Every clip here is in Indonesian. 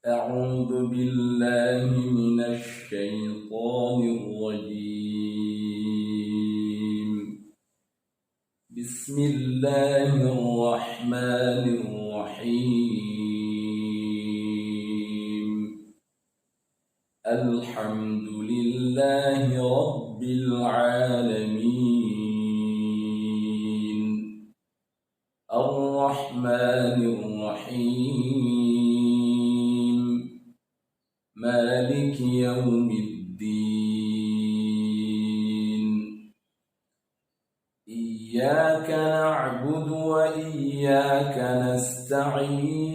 أعوذ بالله من الشيطان الرجيم. بسم الله الرحمن الرحيم. الحمد لله رب العالمين. الرحمن الرحيم. مالك يوم الدين. إياك نعبد وإياك نستعين.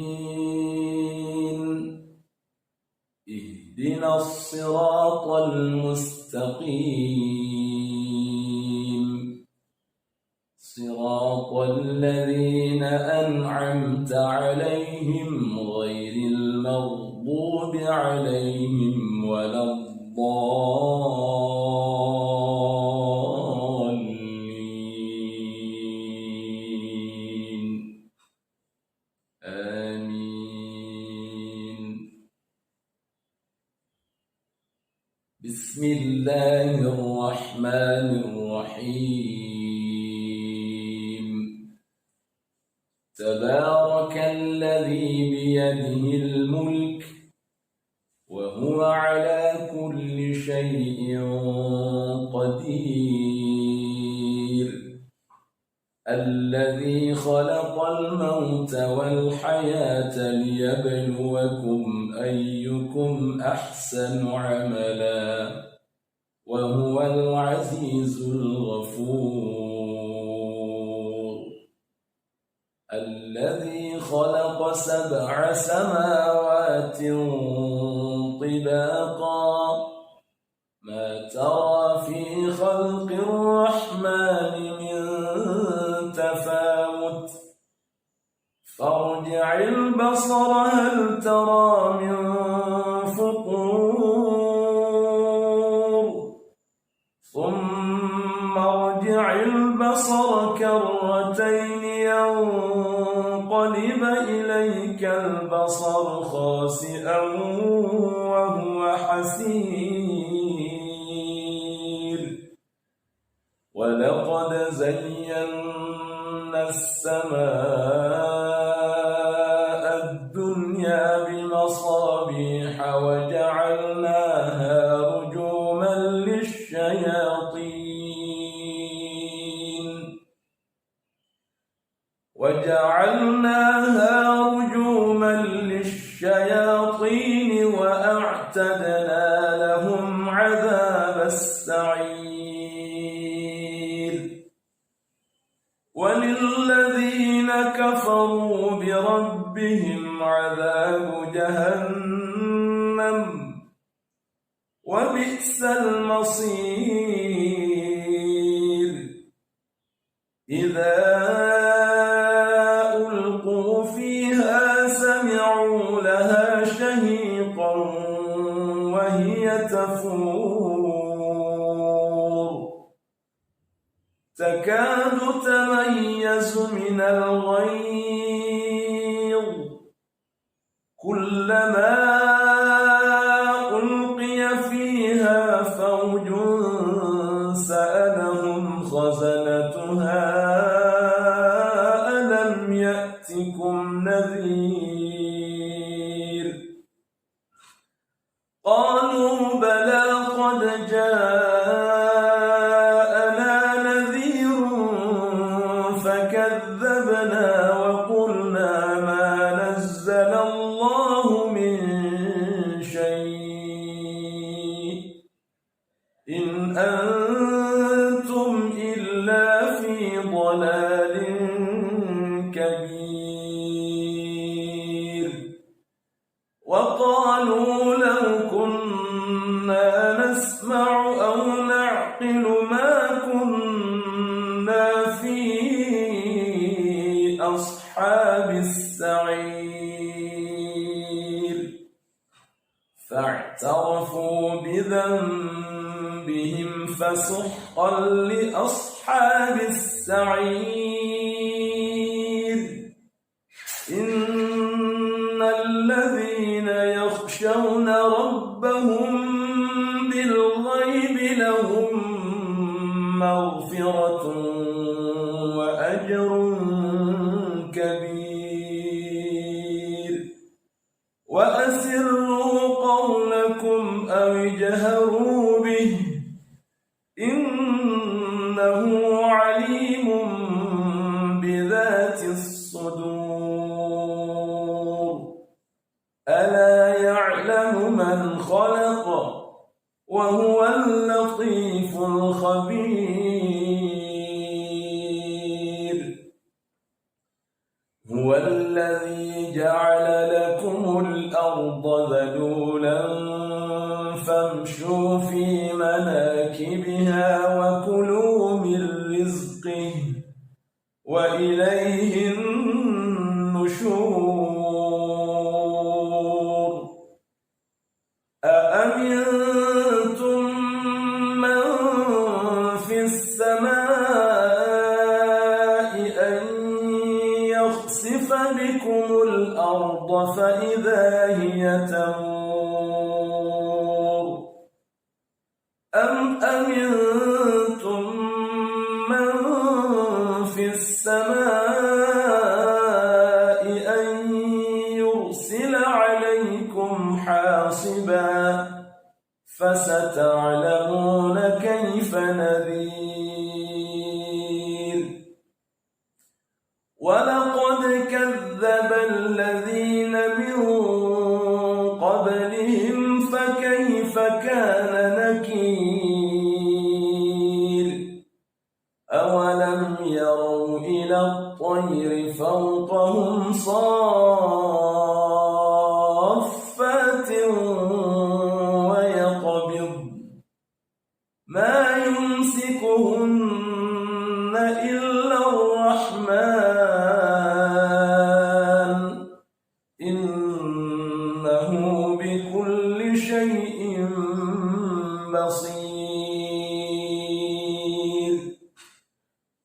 اهدنا الصراط المستقيم. صراط الذين أنعمت عليهم غير المغضوب عليهم ولا الضالين. آمين. بسم الله الرحمن الرحيم. تبارك الذي بيده الملك وهو على كل شيء قدير. الذي خلق الموت والحياة ليبلوكم أيكم أحسن عملا وهو العزيز الغفور. الذي خلق 7 سماوات طباقا ما ترى في خلق الرحمن من تفاوت فارجع البصر هل ترى من فطور ثم ارجع البصر كرتين ينقلب إليك البصر خاسئا وهو حسير. ولقد زينا السماء الدنيا بمصابيح وجعلناها رجوما للشياطين وأعتدنا لهم عذاب السعير. وللذين كفروا بربهم عذاب جهنم وبئس المصير. إذا ألقوا فيها سمعوا لها شهيقا وهي تفور تكاد تميز من الغيظ كلما ألقي فيها فوج سألهم خزنتها ألم يأتكم نذير. قالوا بلى قد جاءنا نذير فكذبنا وقلنا ما نزل الله من شيء إن أنتم إلا في ضلال كبير. وقالوا لو كنا نسمع أو نعقل ما كنا في أصحاب السعير. فاعترفوا بذنبهم فسحقا لأصحاب السعير. إن الذين يخشون ربهم بالغيب لهم مغفرة وأجر كبير وأسروا قولكم أو اجهروا به إنه عليم بذات الصدور ألا يعلم من خلق وهو اللطيف الخبير هو الذي جعل لكم الأرض ذلولا فامشوا في مناكبها وكلوا من رزقه وإليه النشور أأمنتم من في السماء أن يخسف بكم الأرض فإذا هي تمور أم أمنتم من في السماء أن يرسل عليكم حاصبا فستعلمون كيف نذير ولقد كذب الذين من قبلهم فكيف كان نكير أولم يروا إلى الطير فوقهم صافات ويقبض ما يمسكهن إلا الرحمن إنه بكل شيء بصير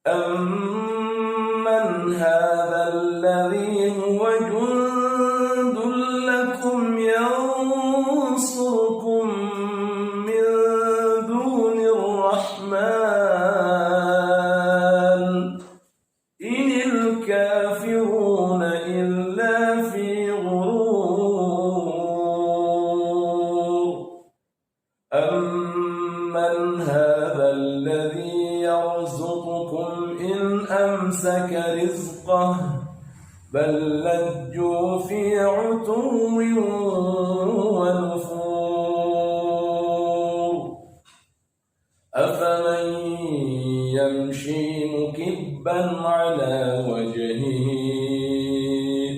أمن هذا الذي هو جند لكم ينصركم من دون الرحمن إن الكافرون إلا في غرور أمن هذا الذي يرزقكم إن أمسك رزقه بل لجوا في عتو ونفور أفمن يمشي مكبا على وجهه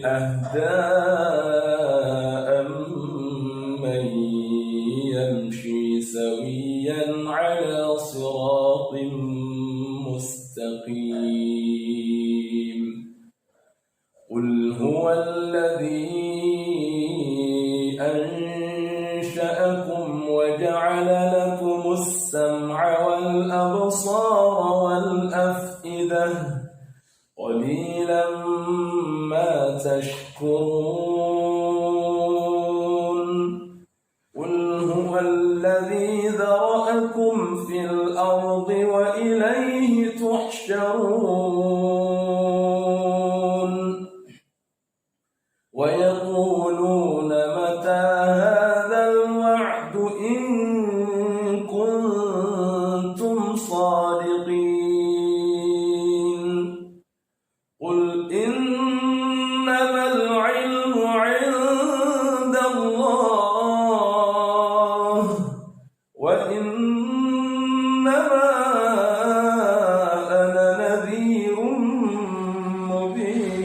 أهدى أمن يمشي سويا على صراط مستقيم قل هو الذي أنشأكم وجعل لكم السمع والأبصار والأفئدة قليلا ما تشكرون قل هو الذي ذرأكم في الأرض وإليه تحشرون ويقولون متى هذا الوعد إن كنتم صادقين قل إنما العلم عند الله وإنما أنا نذير مبين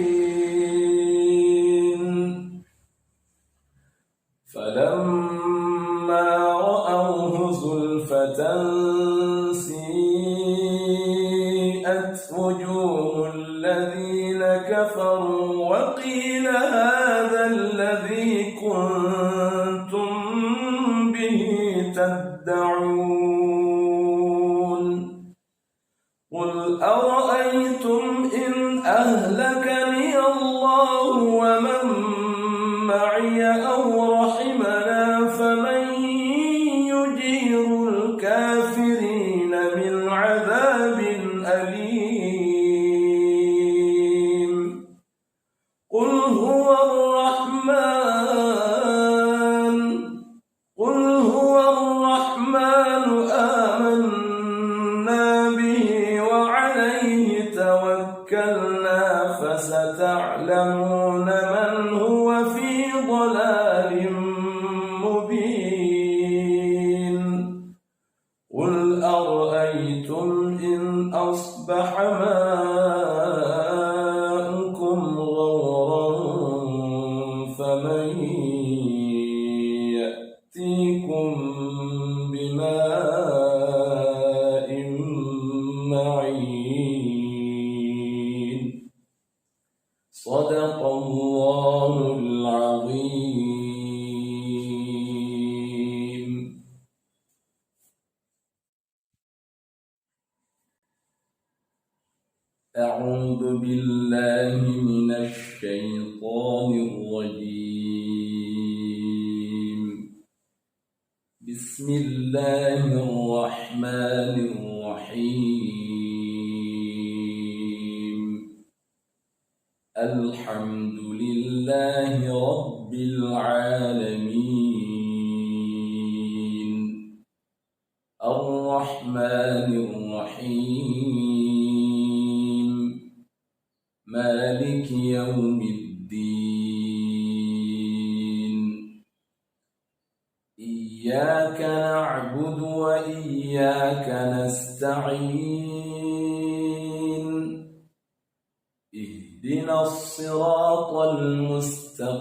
الله العظيم. أعوذ بالله من الشيطان الرجيم. بسم الله الرحمن الرحيم. الحمد لله رب العالمين. الرحمن الرحيم. مالك يوم الدين. إياك نعبد وإياك نستعين. اهدنا الصراط المستقيم.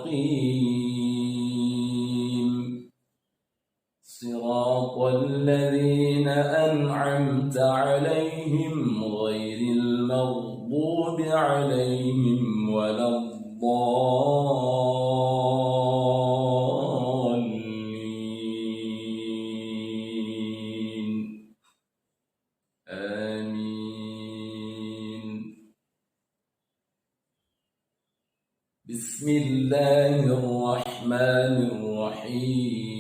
صراط الذين أنعمت عليهم غير المغضوب عليهم ولا الضالين. آمين. بسم الله الرحمن الرحيم.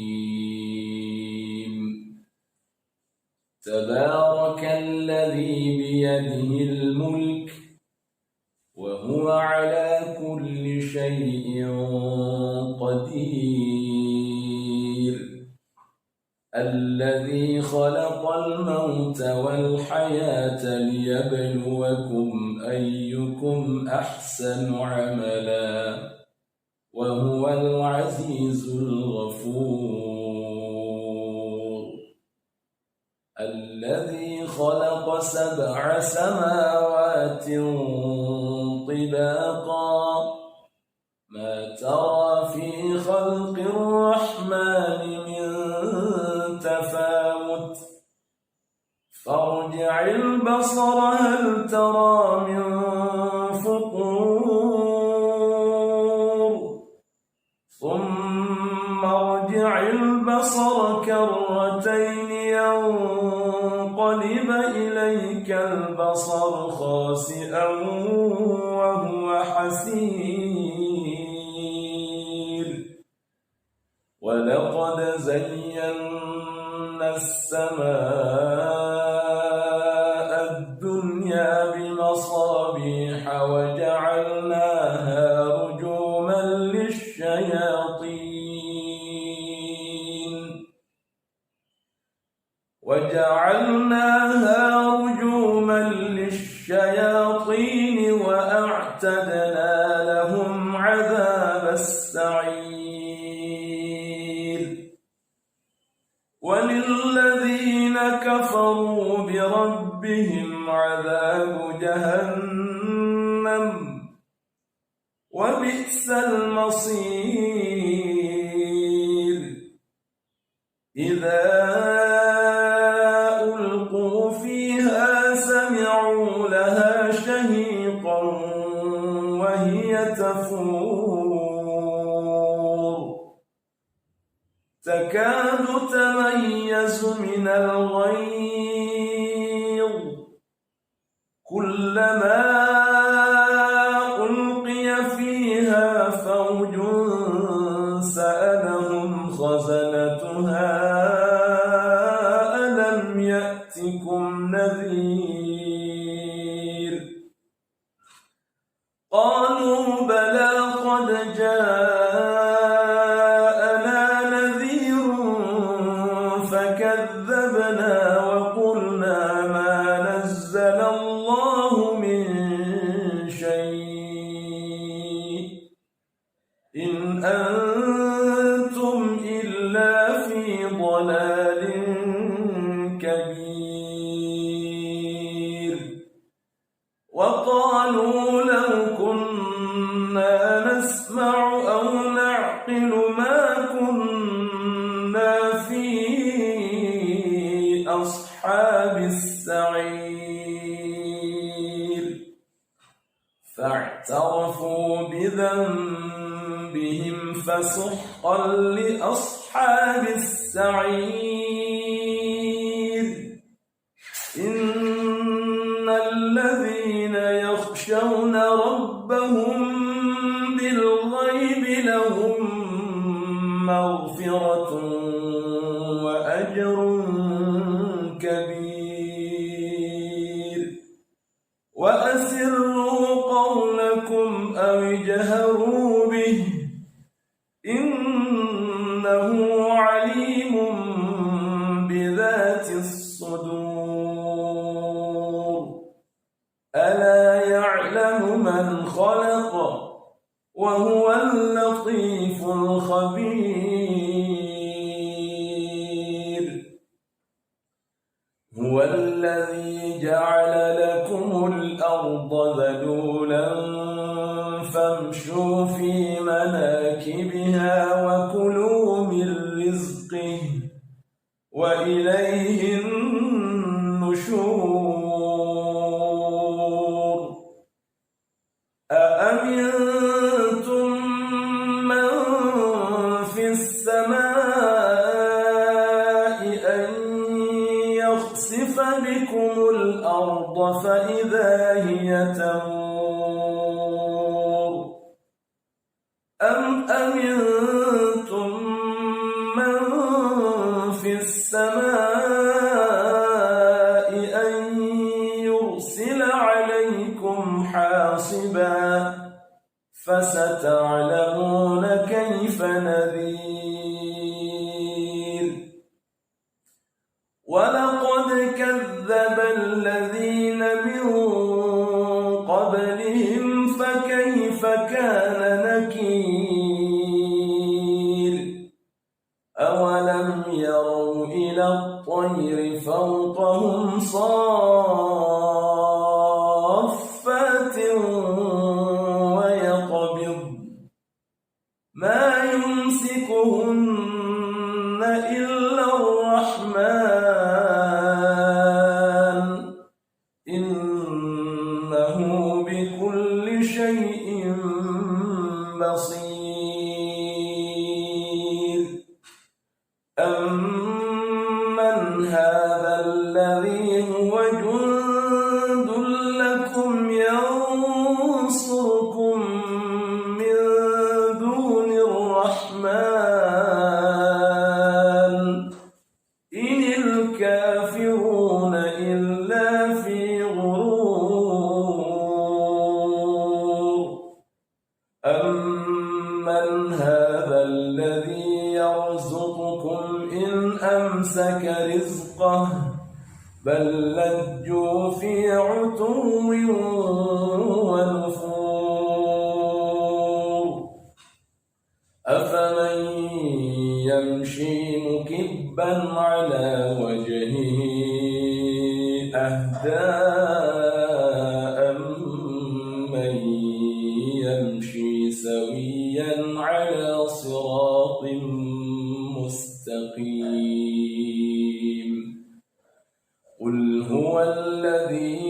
تبارك الذي بيده الملك وهو على كل شيء قدير. الذي خلق الموت والحياة ليبلوكم أيكم أحسن عملا وهو العزيز الغفور. الذي خلق 7 سماوات طباقا ما ترى في خلق الرحمن من تفاوت فارجع البصر هل ترى من فطور ثم ارجع البصر كرتين ينقلب إليك البصر خاسئا وهو حسير. ولقد زينا السماء الدنيا بمصابيح وجعلناها رجوما للشياطين وأعتدنا لهم عذاب السعير. وللذين كفروا بربهم عذاب جهنم وبئس المصير. إذا ألقوا فيها سمعوا لها شهيقا وهي تفور تكاد تميز من الغيظ كلما ألقي فيها فوج سألهم خزنتها ألم يأتكم نذير. قالوا بلى قد جاءنا نذير فكذبنا وقلنا ما نزل الله من شيء إن أنتم إلا في ضلال كبير. وقالوا لو كنا نسمع أو نعقل ما كنا في أصحاب السعير. فاعترفوا بذنبهم فسحقا لأصحاب السعير إن الذين يخشون ربهم بالغيب لهم مغفرة وأجر كبير وأسروا قولكم أو اجهروا به إنه عليم بذات الصدور ألا يعلم من خلق وهو اللطيف الخبير هو الذي جعل لكم الأرض ذلولا فامشوا في مناكبها وكلوا من رزقه وإليه النشور أأمنتم من في السماء أن يخسف بكم الأرض فإذا هي تمور أم أمنتم من في السماء أن يرسل عليكم حاصبا فستعلمون كيف نذير ولقد كذب الذين من قبلهم فكيف كان نكير أولم يروا إلى الطير فوقهم صافات ويقبض ما يمسكهن إلا الرحمن إنه بكل شيء بصير أمن هذا الذي هو جند لكم ينصركم من دون الرحمن إن الكافرون إلا في غرور أمن هذا الذي يرزقكم إن أمسك رزقه بل لجوا في عتو ونفور أفمن يمشي مكبا على وجهه أهدى أمن يمشي سويا على صراط مستقيم قل هو الذي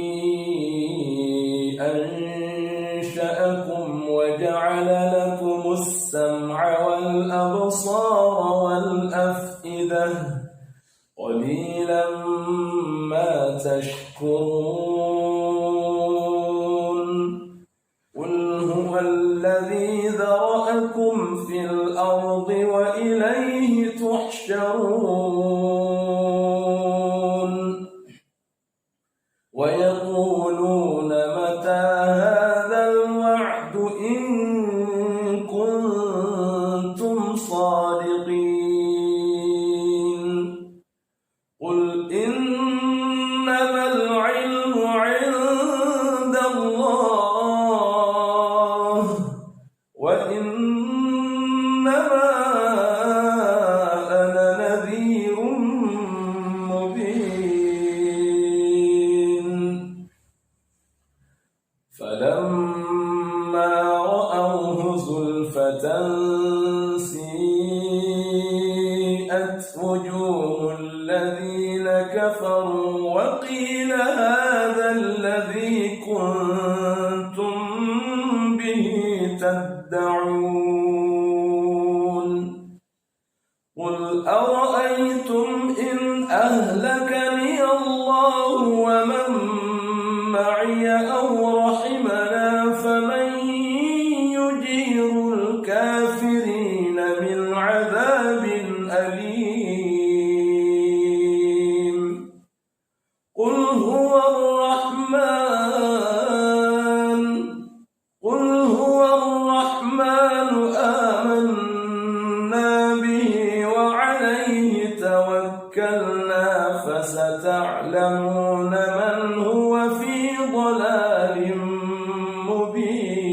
أنشأكم وجعل لكم السمع والأبصار والأفئدة قليلا ما تشكرون قل هو الذي ذرأكم في الأرض وإليه تحشرون ويقولون متى هذا الوعد إن كنتم صادقين قل إنما العلم عند الله وإنما أنا نذير مبين فلما رأوه زلفة سيئت وجوه الذين كفروا وقيل هذا الذي كنتم به تدعون أرأيتم إن أهلكني الله ومن معي أو رحمنا فمن يجير الكافرين من عذاب أليم قل هو الرحمن آمنا به وعليه توكلنا فستعلمون من هو في ضلال مبين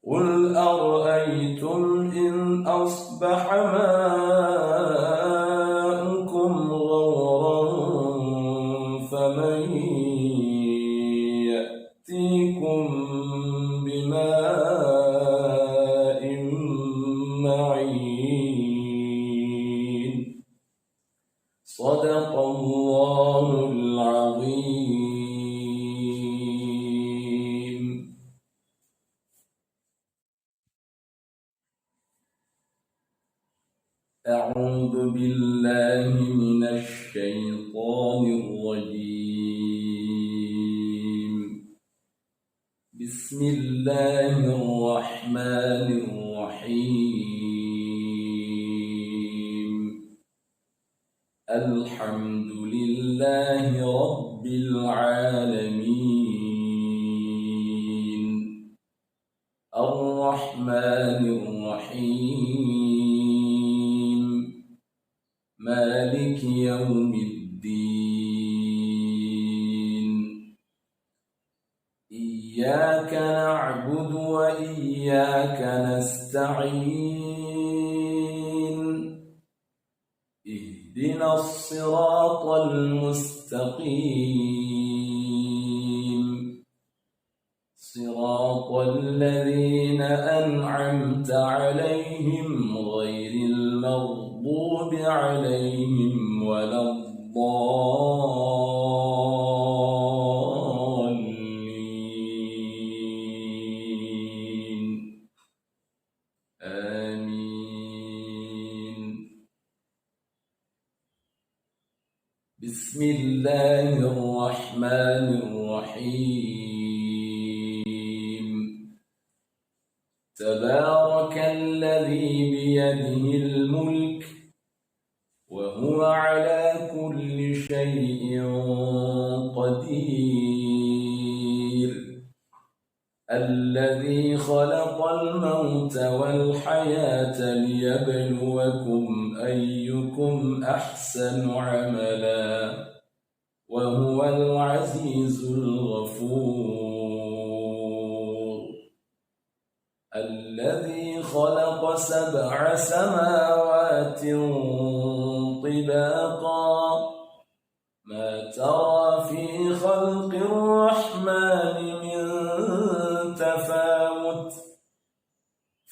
قل أرأيتم إن أصبح ماؤكم غورا فمن يأتيكم بماء معين صدق الله العظيم. أعوذ بالله من الشيطان الرجيم. بسم الله الرحمن الرحيم. الحمد لله رب العالمين الرحمن الرحيم مالك يوم الدين إياك نعبد وإياك نستعين اهدنا الصراط المستقيم صراط الذين أنعمت عليهم غير المغضوب عليهم ولا الضالين آمين. بسم الله الرحمن الرحيم. تبارك الذي بيده الملك وهو على كل شيء قدير الذي خلق الموت والحياة ليبلوكم أيكم أحسن عملا وهو العزيز الغفور الذي خلق 7 سماوات طباقا ما ترى في خلق الرحمن من تفاوت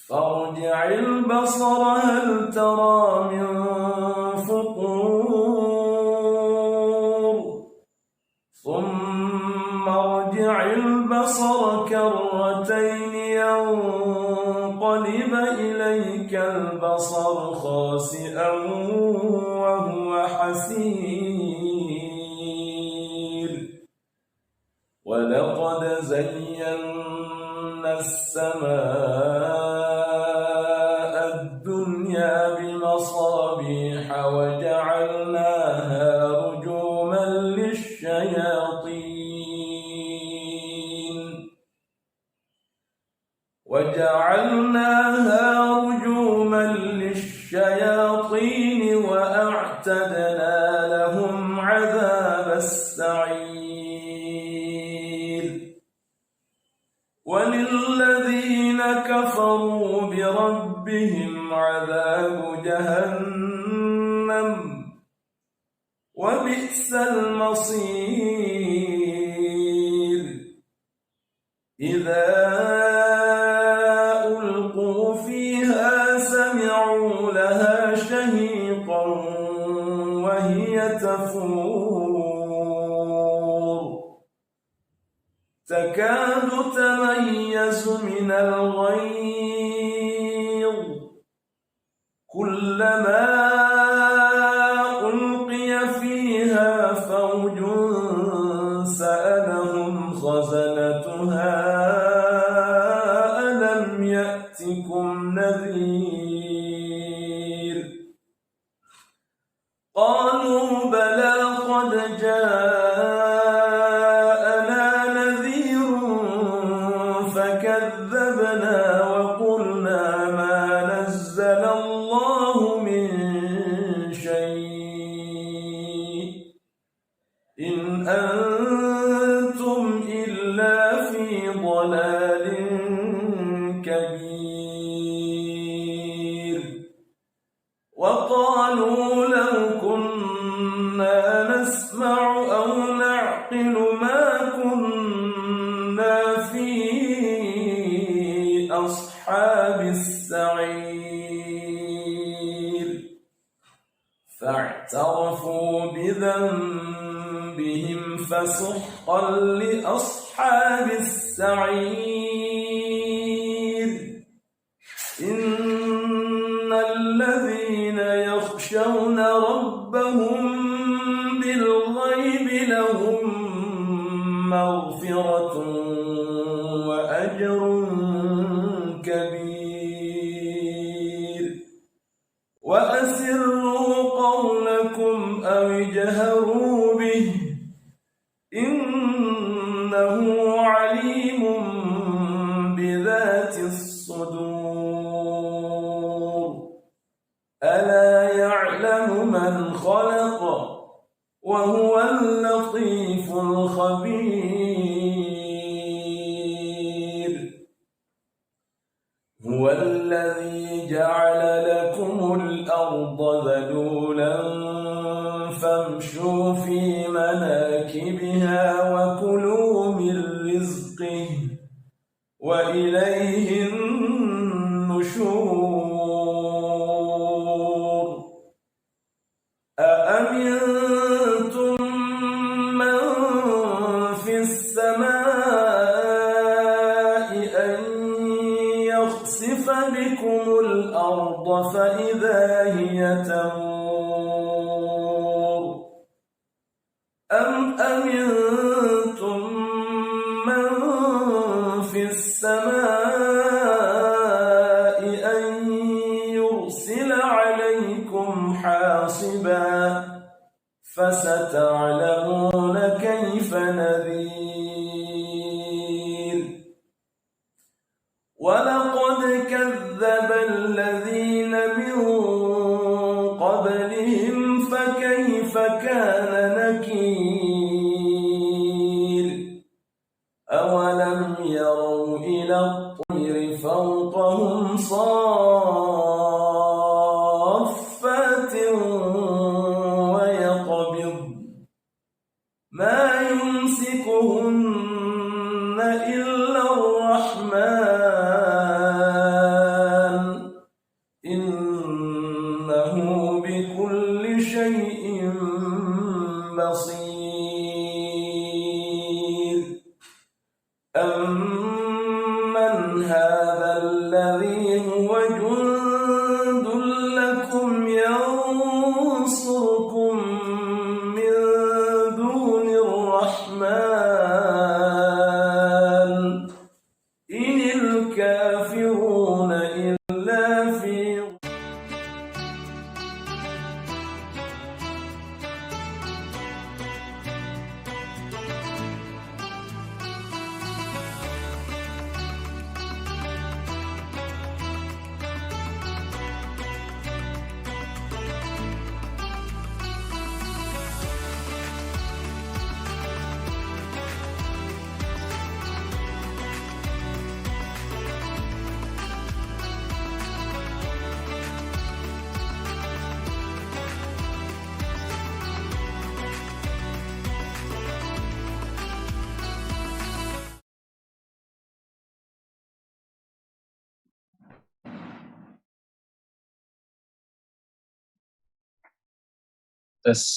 فارجع البصر هل ترى من فطور ثم ارجع البصر كرتين ينقلب إليك البصر خاسئا وهو حسير ولقد زينا السماء الدنيا بمصابيح وجعلناها رجوما للشياطين وأعتدنا لهم عذاب السعير وللذين كفروا بربهم عذاب جهنم وبئس المصير إذا ألقوا فيها سمعوا لها شهيقا وهي تفور تكاد تميز من الغيظ كلما ألقي فيها فوج سألهم خزنتها ألم يأتكم نذير قالوا بلى قد جاءنا نذير فكذبنا وقلنا ما نزل الله من شيء إن أنتم إلا في ضلال كبير وقالوا لو كنا نسمع أو نعقل ما كنا في أصحاب السعير فاعترفوا بذنبهم فسحقا لأصحاب السعير إن الذين يخشون ربهم بالغيب لهم مغفرة وأجر كبير وأسروا قولكم أو اجهروا به إنه عليم بذات الصدور ألا يعلم من خلق وهو اللطيف الخبير هو الذي جعل لكم الأرض ذلولا فامشوا في مناكبها وكلوا من رزقه وإليه النشور أأمنتم من في السماء أن يخسف بكم الأرض فإذا هي تمور أم أمنتم من في السماء أن يرسل عليكم حاصبا فستعلمون كيف نذير ولقد كذب الذين من قبلهم فكيف كان نكير أولم يروا إلى الطير فوقهم صافات ويقبض ما يمسكهن إلا الرحمن إنه بكل شيء بصير أمن هذا الذي هو جند لكم ينصركم من دون الرحمن إن الكافرون إلا في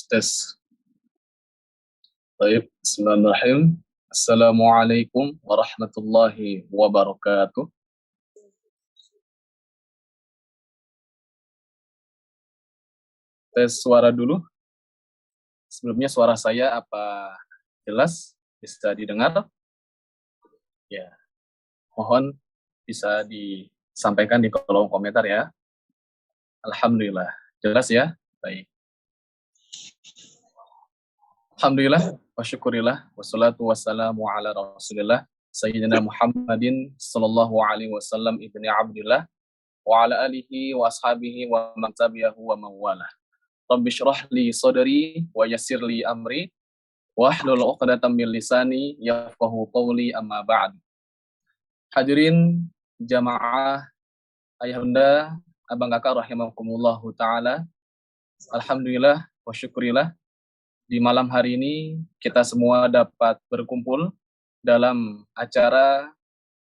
tes. Baik, bismillahirrahmanirrahim. Assalamualaikum warahmatullahi wabarakatuh. tes suara dulu. Sebelumnya suara saya apa jelas? Bisa didengar? Ya, mohon bisa disampaikan di kolom komentar ya. Alhamdulillah. Jelas ya? Baik. Alhamdulillah, wa syukurillah, wassalatu wassalamu ala rasulillah, Sayyidina Muhammadin sallallahu alaihi wasallam ibni Abdillah, wa ala alihi wa ashabihi wa man tabi'ahu wa mawalah. Rabbi syrah li sadri wa yassir li amri, wa hlul uqdatam min lisani yafqahu qawli amma ba'd. Hadirin jamaah ayah bunda, abang kakak rahimakumullahu ta'ala. Alhamdulillah wa syukurillah, di malam hari ini kita semua dapat berkumpul dalam acara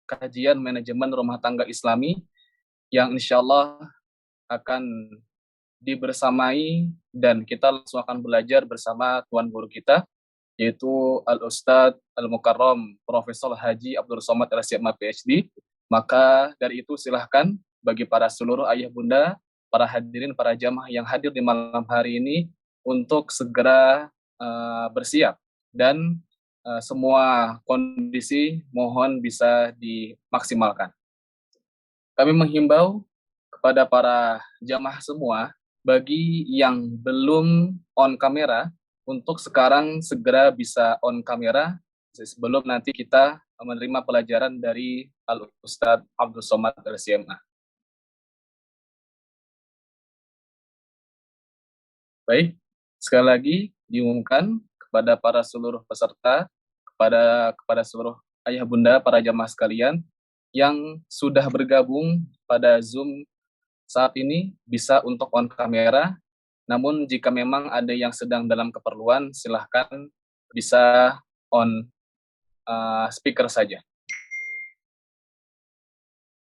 kajian manajemen rumah tangga Islami yang insya Allah akan dibersamai dan kita langsung akan belajar bersama Tuan Guru kita, yaitu Al-Ustadz Al-Mukarram Profesor Haji Abdul Somad LCMA PhD. Maka dari itu silahkan bagi para seluruh ayah bunda, para hadirin, para jamaah yang hadir di malam hari ini untuk segera bersiap dan semua kondisi mohon bisa dimaksimalkan. Kami menghimbau kepada para jamaah semua, bagi yang belum on kamera, untuk sekarang segera bisa on kamera sebelum nanti kita menerima pelajaran dari Al-Ustadz Abdul Somad LCMA. Baik, sekali lagi diumumkan kepada para seluruh peserta, kepada seluruh ayah bunda, para jamaah sekalian yang sudah bergabung pada Zoom saat ini bisa untuk on kamera. Namun jika memang ada yang sedang dalam keperluan, silahkan bisa on speaker saja.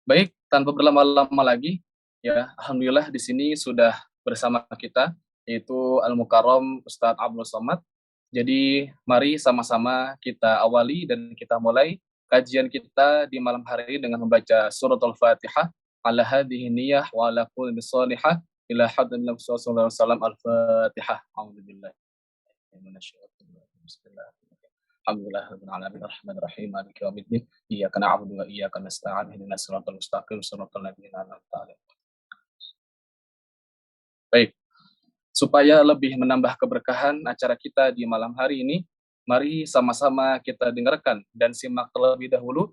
Baik, tanpa berlama-lama lagi, ya alhamdulillah di sini sudah bersama kita yaitu Al-Mukarram Ustadz Abdul Somad. Jadi mari sama-sama kita awali dan kita mulai kajian kita di malam hari ini dengan membaca surat Al-Fatihah. Ala hadhihi niyyah wa ala kulli shalihah ila hadratin Nabi sallallahu alaihi wasallam. Al-Fatihah. A'udzubillahi minasyaitonir rajim. Bismillahirrahmanirrahim. Alhamdulillahirabbil alamin arrahmanir rahim maliki yaumiddin iyyaka na'budu wa iyyaka nasta'in ihdinas siratal mustaqim siratal ladzina an'amta 'alaihim. Baik. Supaya lebih menambah keberkahan acara kita di malam hari ini, mari sama-sama kita dengarkan dan simak terlebih dahulu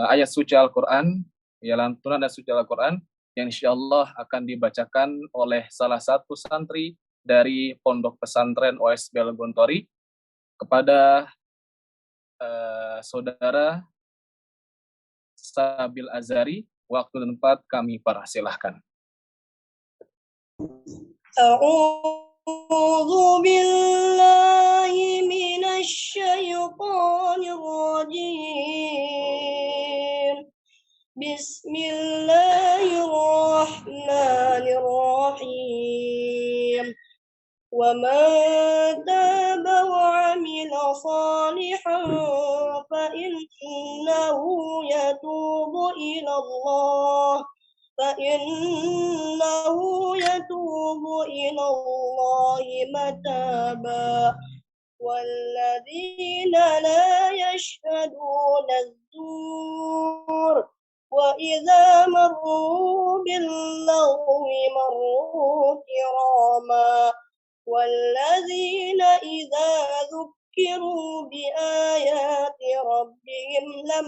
ayat suci Al-Quran, ya, lantunan ayat suci Al-Quran yang insyaallah akan dibacakan oleh salah satu santri dari Pondok Pesantren OSBL Gontori kepada saudara Sabil Azari. Waktu dan tempat kami persilahkan. أعوذ بالله من الشيطان الرجيم بسم الله الرحمن الرحيم ومن تاب وعمل صالحا فإنه يتوب إلى الله متابا والذين لا يشهدون الزور وإذا مروا باللغو مروا كراما والذين إذا ذكروا بآيات ربهم لم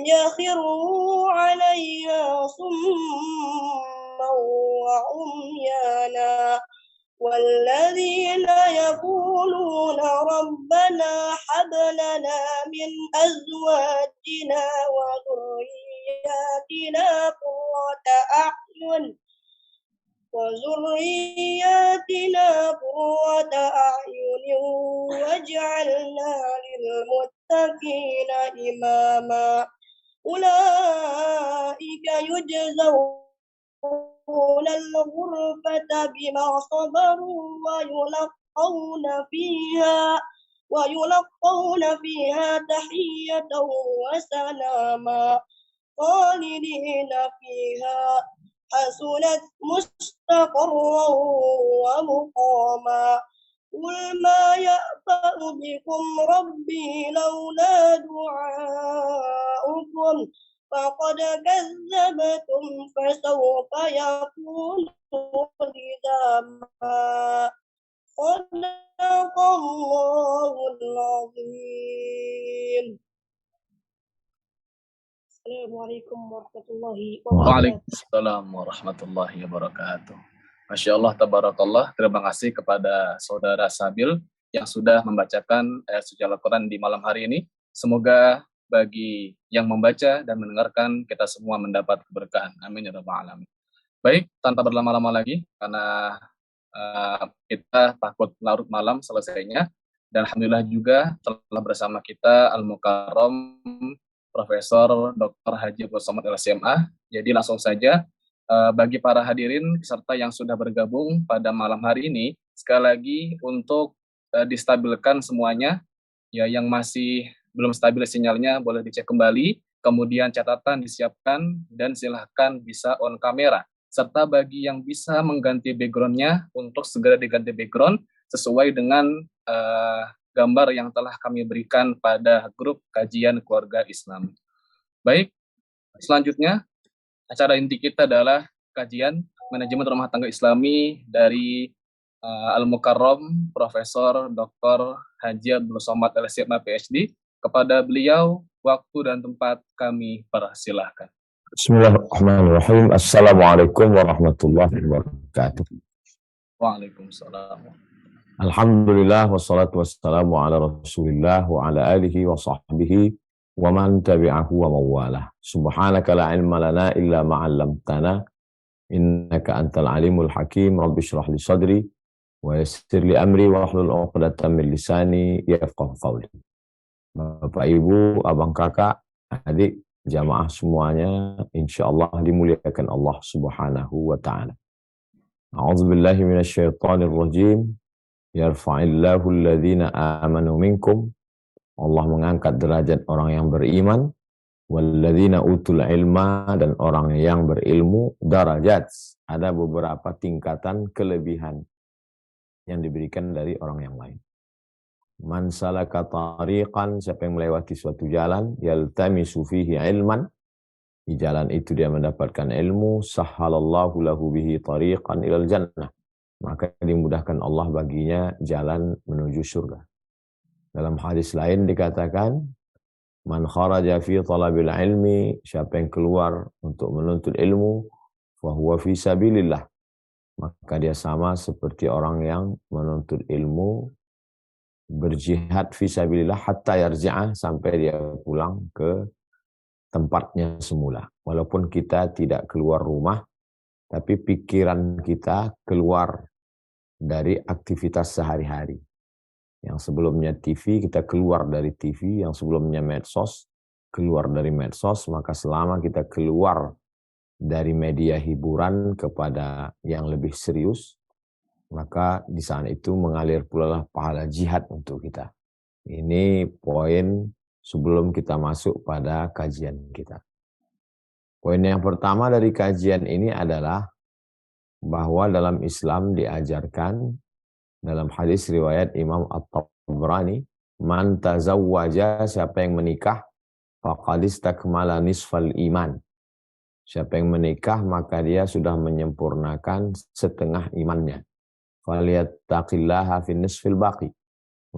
يخروا عليها صما وعميانا والذين يقولون ربنا هب لنا من أزواجنا وذرياتنا قرة أعين واجعلنا للمتقين إماما أولئك يجزون الغرفة بما صبروا ويلقون فيها تحية وسلاما خالدين فيها حسنت مستقرا ومقاما قل ما يأبأ بكم ربي لولا دعاؤكم فقد كذبتم فسوف يكون لزاما صدق الله العظيم. Assalamualaikum warahmatullahi wabarakatuh. Waalaikumsalam warahmatullahi wabarakatuh. Masya Allah, tabarakallah. Terima kasih kepada saudara Sabil yang sudah membacakan ayat suci Al-Quran di malam hari ini. Semoga bagi yang membaca dan mendengarkan kita semua mendapat keberkahan. Amin ya rabbal alamin. Baik, tanpa berlama-lama lagi karena kita takut larut malam selesainya, dan alhamdulillah juga telah bersama kita Al-Mukarram Profesor Dr. Haji Abdul Somad LCMA. Jadi langsung saja bagi para hadirin peserta yang sudah bergabung pada malam hari ini, sekali lagi untuk distabilkan semuanya, ya yang masih belum stabil sinyalnya boleh dicek kembali, kemudian catatan disiapkan dan silahkan bisa on kamera. Serta bagi yang bisa mengganti background-nya untuk segera diganti background sesuai dengan gambar yang telah kami berikan pada grup kajian keluarga Islam. Baik, selanjutnya acara inti kita adalah kajian manajemen rumah tangga Islami dari Al-Mukarram Profesor Dr. Haji Abdul Somad LCMA PhD. Kepada beliau, waktu dan tempat kami persilahkan. Bismillahirrahmanirrahim. Assalamualaikum warahmatullahi wabarakatuh. Waalaikumsalam. Alhamdulillah wassalatu wassalamu ala Rasulillah wa ala alihi wa sahbihi wa man tabi'ahu wa mawalah. Subhanaka la ilma lana illa ma 'allamtana innaka antal alimul hakim. Rabbi shrah li sadri wa yassir li amri wa hlul 'uqdatam min lisani yafqahu qawli. Bapak, Ibu, abang, kakak, adik, jamaah semuanya, insyaallah dimuliakan Allah Subhanahu wa taala. A'udzubillahi minasyaitonir rajim. Yarfa'illahu alladhina amanu minkum. Allah mengangkat derajat orang yang beriman, walladzina utul ilma, dan orang yang berilmu, darajat. Ada beberapa tingkatan kelebihan yang diberikan dari orang yang lain. Man salaka tariqan, siapa yang melewati suatu jalan, yaltamisu fihi ilman, di jalan itu dia mendapatkan ilmu, sahhalallahu lahu bihi tariqan ilal jannah, maka dimudahkan Allah baginya jalan menuju surga. Dalam hadis lain dikatakan, man kharaja fi talabil ilmi, siapa yang keluar untuk menuntut ilmu, fahuwa fi sabilillah, maka dia sama seperti orang yang menuntut ilmu, berjihad fisabilillah hatta yarji'ah, sampai dia pulang ke tempatnya semula. Walaupun kita tidak keluar rumah, tapi pikiran kita keluar dari aktivitas sehari-hari. Yang sebelumnya TV, kita keluar dari TV. Yang sebelumnya medsos, keluar dari medsos. Maka selama kita keluar dari media hiburan kepada yang lebih serius, maka di saat itu mengalir pula lah pahala jihad untuk kita. Ini poin sebelum kita masuk pada kajian kita. Poin yang pertama dari kajian ini adalah bahwa dalam Islam diajarkan dalam hadis riwayat Imam At-Tabrani, man tazawwaja, siapa yang menikah, faqad istakmala nisfal iman. Siapa yang menikah maka dia sudah menyempurnakan setengah imannya. Falyattaqillaha fin nisfil baqi,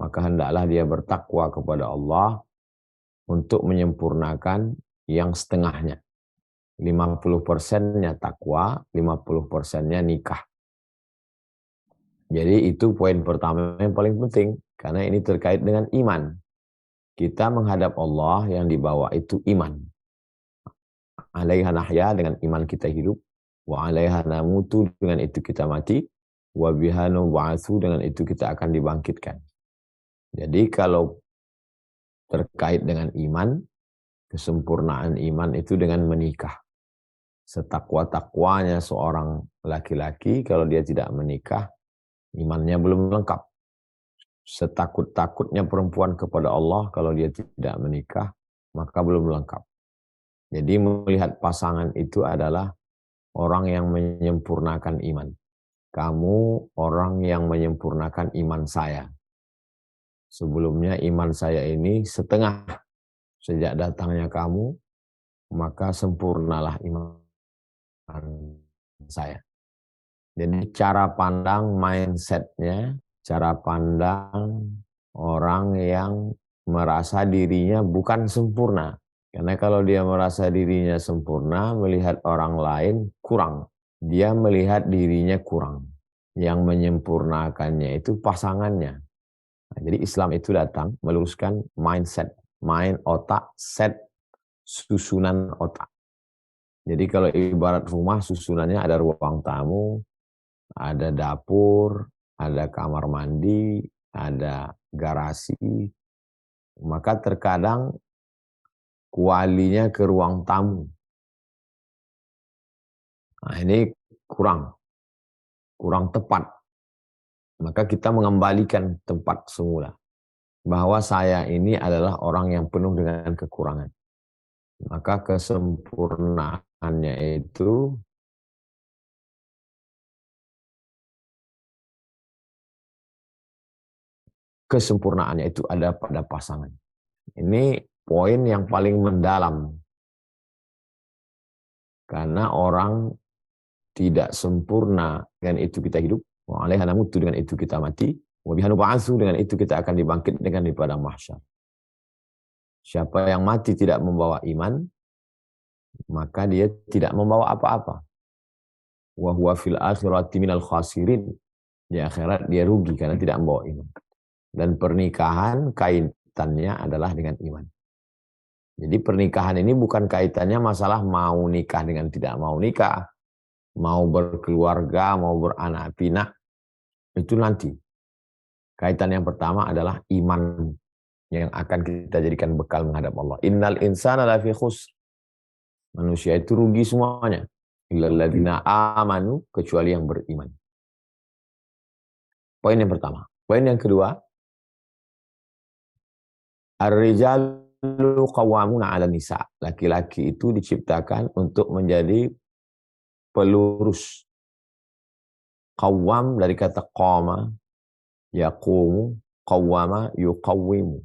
maka hendaklah dia bertakwa kepada Allah untuk menyempurnakan yang setengahnya. 50%-nya takwa, 50%-nya nikah. Jadi itu poin pertama yang paling penting, karena ini terkait dengan iman. Kita menghadap Allah, yang dibawa itu iman. Alaiha nahya, dengan iman kita hidup. Wa alaiha namutu, dengan itu kita mati. Wa biha nub'atsu, dengan itu kita akan dibangkitkan. Jadi kalau terkait dengan iman, kesempurnaan iman itu dengan menikah. Setakwa-takwanya seorang laki-laki, kalau dia tidak menikah, imannya belum lengkap. Setakut-takutnya perempuan kepada Allah, kalau dia tidak menikah, maka belum lengkap. Jadi melihat pasangan itu adalah orang yang menyempurnakan iman. Kamu orang yang menyempurnakan iman saya. Sebelumnya iman saya ini setengah. Sejak datangnya kamu, maka sempurnalah iman saya. Jadi cara pandang mindsetnya, cara pandang orang yang merasa dirinya bukan sempurna. Karena kalau dia merasa dirinya sempurna, melihat orang lain kurang. Dia melihat dirinya kurang. Yang menyempurnakannya itu pasangannya. Nah, jadi Islam itu datang meluruskan mindset. Mind, otak, set, susunan otak. Jadi kalau ibarat rumah, susunannya ada ruang tamu, ada dapur, ada kamar mandi, ada garasi. Maka terkadang kualinya ke ruang tamu. Nah, ini kurang tepat. Maka kita mengembalikan tempat semula. Bahwa saya ini adalah orang yang penuh dengan kekurangan. Maka kesempurnaannya itu ada pada pasangan. Ini poin yang paling mendalam. Karena orang tidak sempurna, dengan itu kita hidup. Wa 'alaiha namutu, dengan itu kita mati. Wa biha nub'atsu, dengan itu kita akan dibangkitkan di padang mahsyar. Siapa yang mati tidak membawa iman, maka dia tidak membawa apa-apa. Wa huwa fil akhirati minal khasirin. Di akhirat dia rugi karena tidak membawa iman. Dan pernikahan kaitannya adalah dengan iman. Jadi pernikahan ini bukan kaitannya masalah mau nikah dengan tidak mau nikah. Mau berkeluarga, mau beranak pinak, itu nanti. Kaitan yang pertama adalah iman yang akan kita jadikan bekal menghadap Allah. Innal insana lafi khusr. Manusia itu rugi semuanya. Illal ladzina amanu, kecuali yang beriman. Poin yang pertama. Poin yang kedua, ar-rijalu qawwamuna 'alan nisa. Laki-laki itu diciptakan untuk menjadi pelurus. Qawwam dari kata qama, yaqumu, qawwama, yuqawwimu.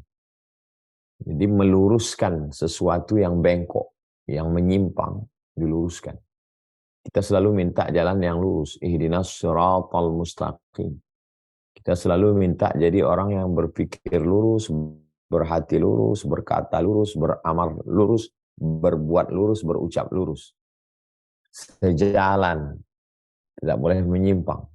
Jadi meluruskan sesuatu yang bengkok, yang menyimpang, diluruskan. Kita selalu minta jalan yang lurus. Ihdinas siratal mustaqim. Kita selalu minta jadi orang yang berpikir lurus, berhati lurus, berkata lurus, beramal lurus, berbuat lurus, berucap lurus. Sejalan, tidak boleh menyimpang.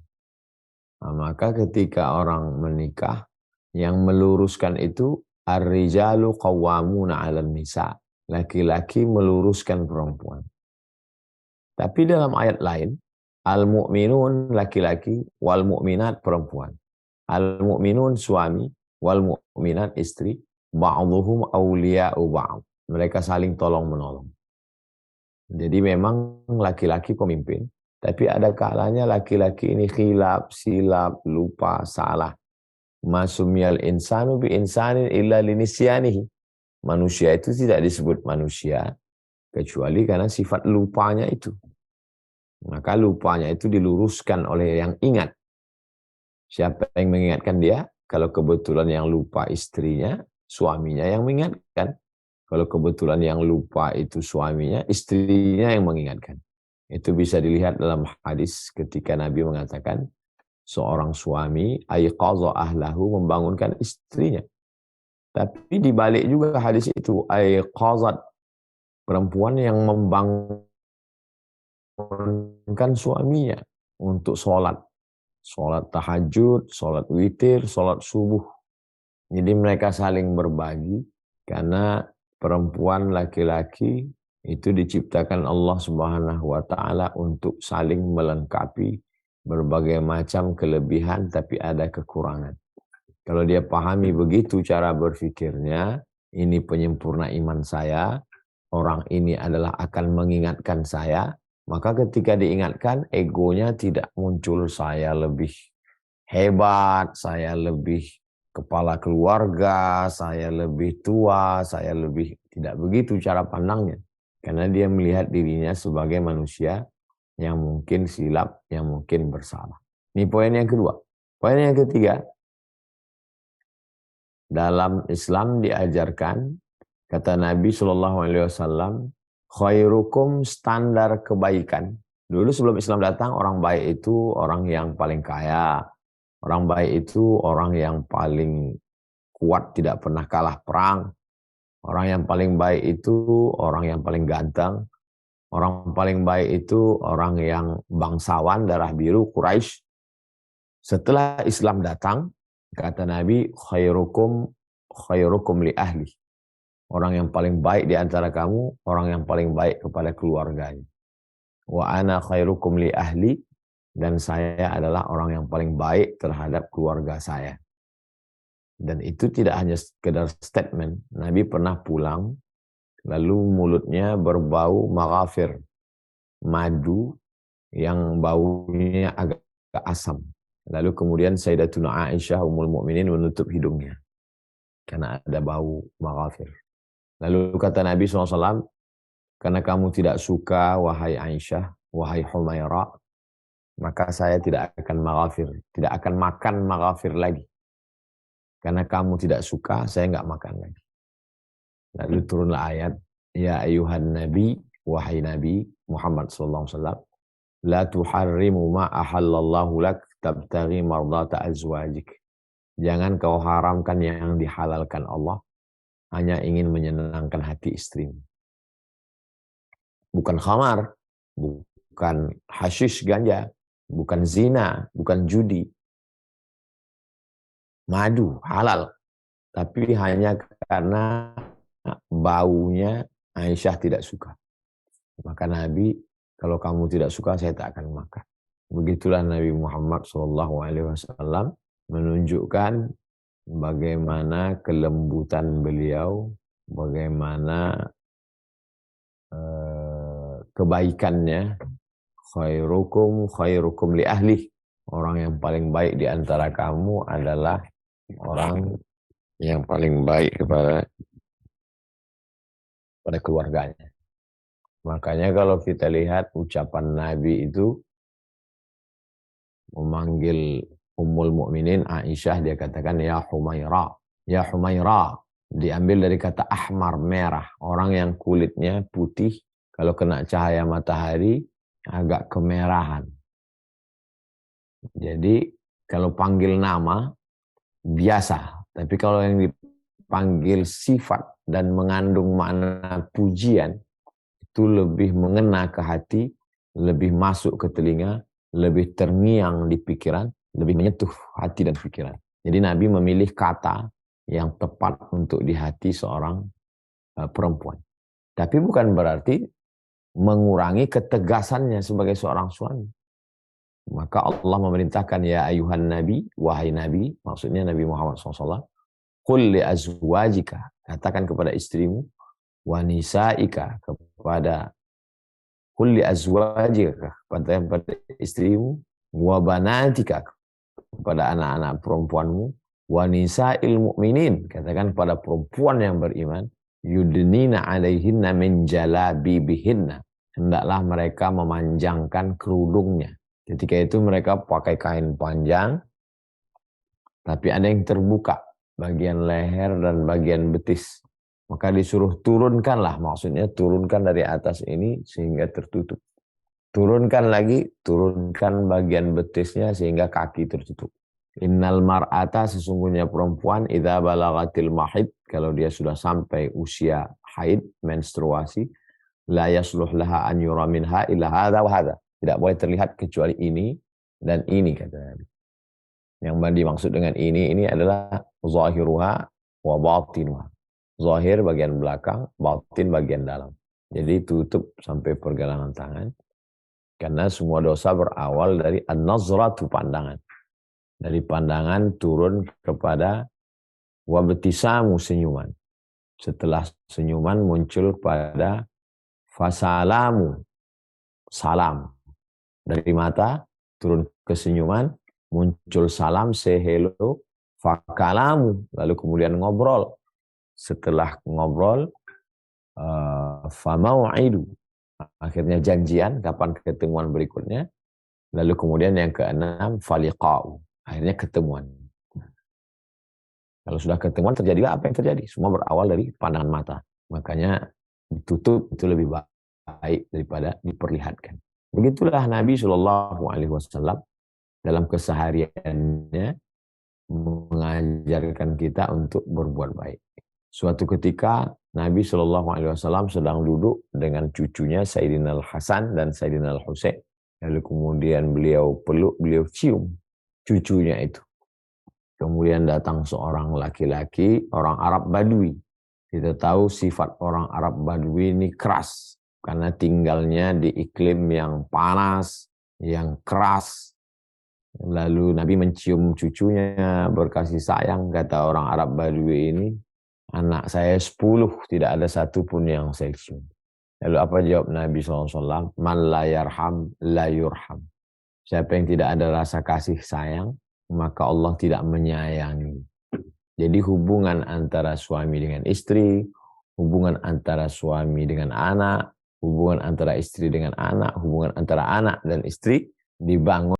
Nah, maka ketika orang menikah, yang meluruskan itu ar-rijalu qawwamuna 'alan nisa. Laki-laki meluruskan perempuan. Tapi dalam ayat lain, al-mu'minun laki-laki, wal mu'minat perempuan. Al-mu'minun suami, wal mu'minat istri, ba'dhuhum awliya'u ba'd. Mereka saling tolong-menolong. Jadi memang laki-laki pemimpin, tapi ada kalanya laki-laki ini khilaf, silap, lupa, salah. Masumiyal insanu bi insanin illa linisyanihi. Manusia itu tidak disebut manusia kecuali karena sifat lupanya itu. Maka lupanya itu diluruskan oleh yang ingat. Siapa yang mengingatkan dia? Kalau kebetulan yang lupa istrinya, suaminya yang mengingatkan. Kalau kebetulan yang lupa itu suaminya, istrinya yang mengingatkan. Itu bisa dilihat dalam hadis ketika Nabi mengatakan, seorang suami ayqaza ahlahu, membangunkan istrinya. Tapi dibalik juga hadis itu, ayqazat, perempuan yang membangunkan suaminya untuk sholat. Sholat tahajud, sholat witir, sholat subuh. Jadi mereka saling berbagi karena perempuan laki-laki itu diciptakan Allah Subhanahu wa taala untuk saling melengkapi berbagai macam kelebihan tapi ada kekurangan. Kalau dia pahami begitu cara berpikirnya, ini penyempurna iman saya, orang ini adalah akan mengingatkan saya, maka ketika diingatkan egonya tidak muncul saya lebih hebat, saya lebih kepala keluarga, saya lebih tua, saya lebih, tidak begitu cara pandangnya. Karena dia melihat dirinya sebagai manusia yang mungkin silap, yang mungkin bersalah. Ini poin yang kedua. Poin yang ketiga, dalam Islam diajarkan, kata Nabi SAW, khairukum standar kebaikan. Dulu sebelum Islam datang, orang baik itu orang yang paling kaya. Orang baik itu orang yang paling kuat, tidak pernah kalah perang. Orang yang paling baik itu orang yang paling ganteng. Orang paling baik itu orang yang bangsawan, darah biru, Quraisy. Setelah Islam datang, kata Nabi, khairukum li ahli. Orang yang paling baik di antara kamu, orang yang paling baik kepada keluarganya. Wa ana khairukum li ahli, dan saya adalah orang yang paling baik terhadap keluarga saya. Dan itu tidak hanya sekedar statement. Nabi pernah pulang, lalu mulutnya berbau maghafir, madu yang baunya agak asam. Lalu kemudian Sayyidatuna Aisyah Ummul Mukminin menutup hidungnya karena ada bau maghafir. Lalu kata Nabi SAW, karena kamu tidak suka wahai Aisyah, wahai Humaira, maka saya tidak akan maghafir, tidak akan makan maghafir lagi. Karena kamu tidak suka, saya nggak makan lagi. Lalu turunlah ayat, ya ayuhan nabi, wahai Nabi Muhammad SAW, la tuharrimu ma ahallallahu lak tabtaghi mardata azwajik. Jangan kau haramkan yang dihalalkan Allah, hanya ingin menyenangkan hati istrimu. Bukan khamar, bukan hashish ganja, bukan zina, bukan judi. Madu, halal. Tapi hanya karena baunya Aisyah tidak suka. Maka Nabi, kalau kamu tidak suka, saya tak akan makan. Begitulah Nabi Muhammad SAW menunjukkan bagaimana kelembutan beliau, bagaimana kebaikannya. Khairukum li ahli. Orang yang paling baik di antara kamu adalah orang yang paling baik kepada keluarganya. Makanya kalau kita lihat ucapan Nabi itu memanggil Ummul Mukminin Aisyah, dia katakan ya Humaira. Ya Humaira diambil dari kata ahmar, merah. Orang yang kulitnya putih, kalau kena cahaya matahari agak kemerahan. Jadi kalau panggil nama biasa, tapi kalau yang dipanggil sifat dan mengandung makna pujian, itu lebih mengena ke hati, lebih masuk ke telinga, lebih terngiang di pikiran, lebih menyentuh hati dan pikiran. Jadi Nabi memilih kata yang tepat untuk di hati seorang perempuan. Tapi bukan berarti mengurangi ketegasannya sebagai seorang suami. Maka Allah memerintahkan ya ayuhan nabi, wahai nabi, maksudnya Nabi Muhammad SAW, qul li azwajika, katakan kepada istrimu, wa nisaika, kepada qul li azwajika, kepada istrimu, wa banatika, kepada anak-anak perempuanmu, wa nisa'il mu'minin, katakan kepada perempuan yang beriman, yudnina alaihinna min jalabibihinna, hendaklah mereka memanjangkan kerudungnya. Ketika itu mereka pakai kain panjang, tapi ada yang terbuka, bagian leher dan bagian betis. Maka disuruh turunkanlah, maksudnya turunkan dari atas ini sehingga tertutup. Turunkan lagi, turunkan bagian betisnya sehingga kaki tertutup. Innal mar'ata, sesungguhnya perempuan, idza balagatil mahid, kalau dia sudah sampai usia haid, menstruasi, la yasluh laha an yura minha illa hadza wa hadza. Tidak boleh terlihat kecuali ini dan ini, kata Nabi. Yang dimaksud dengan ini adalah zahiruha wa batinuha. Zahir bagian belakang, batin bagian dalam. Jadi tutup sampai pergelangan tangan. Karena semua dosa berawal dari an-nazratu, pandangan. Dari pandangan turun kepada wabtisamu, senyuman. Setelah senyuman muncul pada fasalamu, salam. Dari mata turun ke senyuman, muncul salam, say hello, fakalamu, lalu kemudian ngobrol. Setelah ngobrol, famau'idu, Akhirnya janjian kapan ketemuan berikutnya. Lalu kemudian yang keenam, faliqa'u. Akhirnya ketemuan. Kalau sudah ketemuan terjadilah apa yang terjadi. Semua berawal dari pandangan mata. Makanya ditutup itu lebih baik daripada diperlihatkan. Begitulah Nabi SAW dalam kesehariannya mengajarkan kita untuk berbuat baik. Suatu ketika Nabi SAW sedang duduk dengan cucunya Sayyidina Al-Hasan dan Sayyidina Al-Husain. Lalu kemudian beliau peluk, beliau cium cucunya itu. Kemudian datang seorang laki-laki, orang Arab Badui. Kita tahu sifat orang Arab Badui ini keras. Karena tinggalnya di iklim yang panas, yang keras. Lalu Nabi mencium cucunya, berkasih sayang. Kata orang Arab Badui ini, anak saya 10, tidak ada satupun yang saya cium. Lalu apa jawab Nabi SAW? Man la yarham, la yurham. Siapa yang tidak ada rasa kasih sayang, maka Allah tidak menyayangi. Jadi hubungan antara suami dengan istri, hubungan antara suami dengan anak, hubungan antara istri dengan anak, hubungan antara anak dan istri dibangun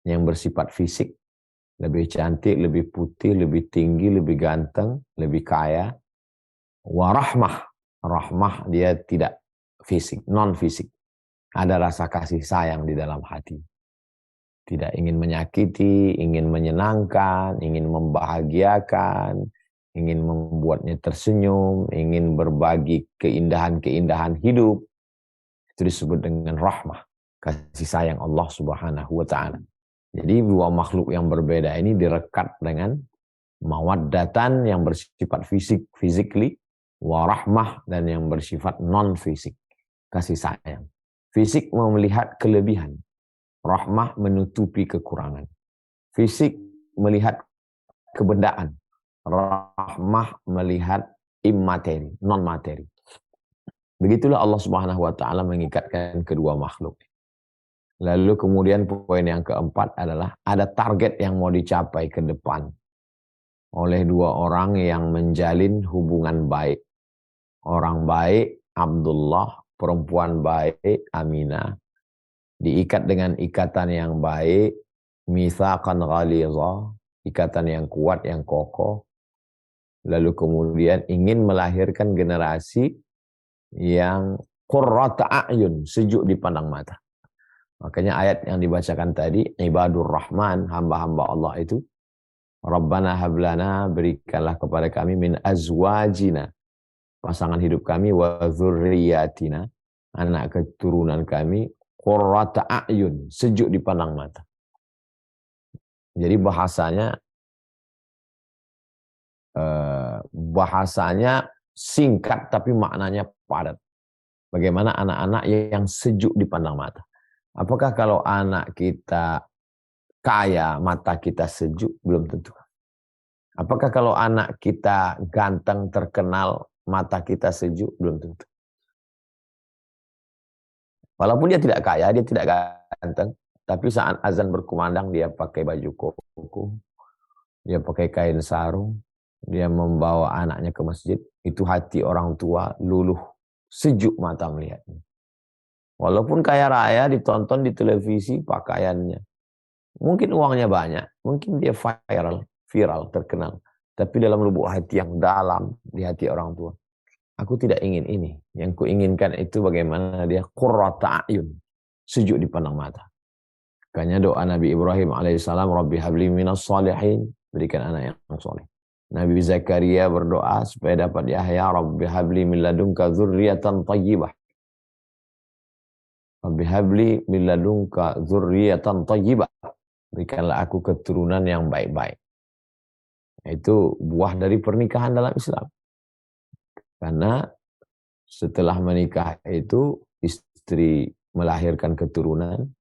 yang bersifat fisik, lebih cantik, lebih putih, lebih tinggi, lebih ganteng, lebih kaya. Warahmah, rahmah dia tidak fisik, non fisik. Ada rasa kasih sayang di dalam hati. Tidak ingin menyakiti, ingin menyenangkan, ingin membahagiakan, ingin membuatnya tersenyum, ingin berbagi keindahan-keindahan hidup. Itu disebut dengan rahmah, kasih sayang Allah Subhanahu wa Ta'ala. Jadi dua makhluk yang berbeda ini direkat dengan mawaddatan yang bersifat fisik, physically, warahmah dan yang bersifat non fisik, kasih sayang. Fisik melihat kelebihan, rahmah menutupi kekurangan. Fisik melihat kebendaan, rahmah melihat immateri, non materi. Begitulah Allah Subhanahu wa Ta'ala mengikatkan kedua makhluk. Lalu kemudian poin yang keempat adalah ada target yang mau dicapai ke depan oleh dua orang yang menjalin hubungan baik. Orang baik Abdullah, perempuan baik Aminah, diikat dengan ikatan yang baik, mitsaqan ghalidha, ikatan yang kuat, yang kokoh. Lalu kemudian ingin melahirkan generasi yang qurrata a'yun, sejuk dipandang mata. Makanya ayat yang dibacakan tadi, ibadur rahman, hamba-hamba Allah itu, Rabbana hablana, berikanlah kepada kami min azwajina, pasangan hidup kami, wa dzurriyyatina, anak keturunan kami, qurrata a'yun, sejuk dipandang mata. Jadi bahasanya singkat tapi maknanya padat. Bagaimana anak-anak yang sejuk dipandang mata? Apakah kalau anak kita kaya, mata kita sejuk? Belum tentu. Apakah kalau anak kita ganteng, terkenal, mata kita sejuk? Belum tentu. Walaupun dia tidak kaya, dia tidak ganteng, tapi saat azan berkumandang, dia pakai baju koko, dia pakai kain sarung, dia membawa anaknya ke masjid, itu hati orang tua luluh, sejuk mata melihatnya. Walaupun kaya raya, ditonton di televisi pakaiannya. Mungkin uangnya banyak, mungkin dia viral, terkenal. Tapi dalam lubuk hati yang dalam, di hati orang tua, aku tidak ingin ini. Yang kuinginkan itu bagaimana dia qurrata a'yun, sejuk dipandang mata. Makanya doa Nabi Ibrahim alaihissalam, Rabbi habli minas salihin, berikan anak yang soleh. Nabi Zakaria berdoa supaya dapat Yahya, Rabbi habli min ladunka dzurriyyatan thayyibah. Rabbi habli min ladunka dzurriyyatan thayyibah. Berikanlah aku keturunan yang baik-baik. Itu buah dari pernikahan dalam Islam. Karena setelah menikah itu istri melahirkan keturunan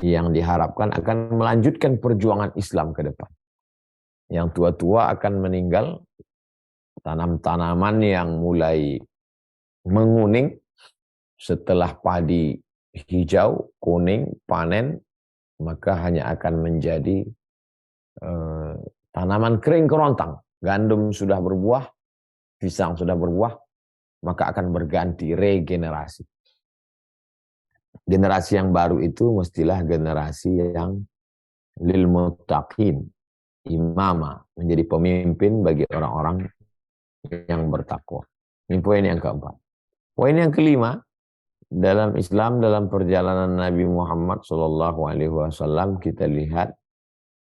yang diharapkan akan melanjutkan perjuangan Islam ke depan. Yang tua-tua akan meninggal, tanam-tanaman yang mulai menguning setelah padi hijau, kuning, panen, maka hanya akan menjadi tanaman kering kerontang. Gandum sudah berbuah, pisang sudah berbuah, maka akan berganti regenerasi. Generasi yang baru itu mestilah generasi yang lil muttaqin, imama, menjadi pemimpin bagi orang-orang yang bertakwa. Ini poin yang keempat. Poin yang kelima, dalam Islam, dalam perjalanan Nabi Muhammad SAW, kita lihat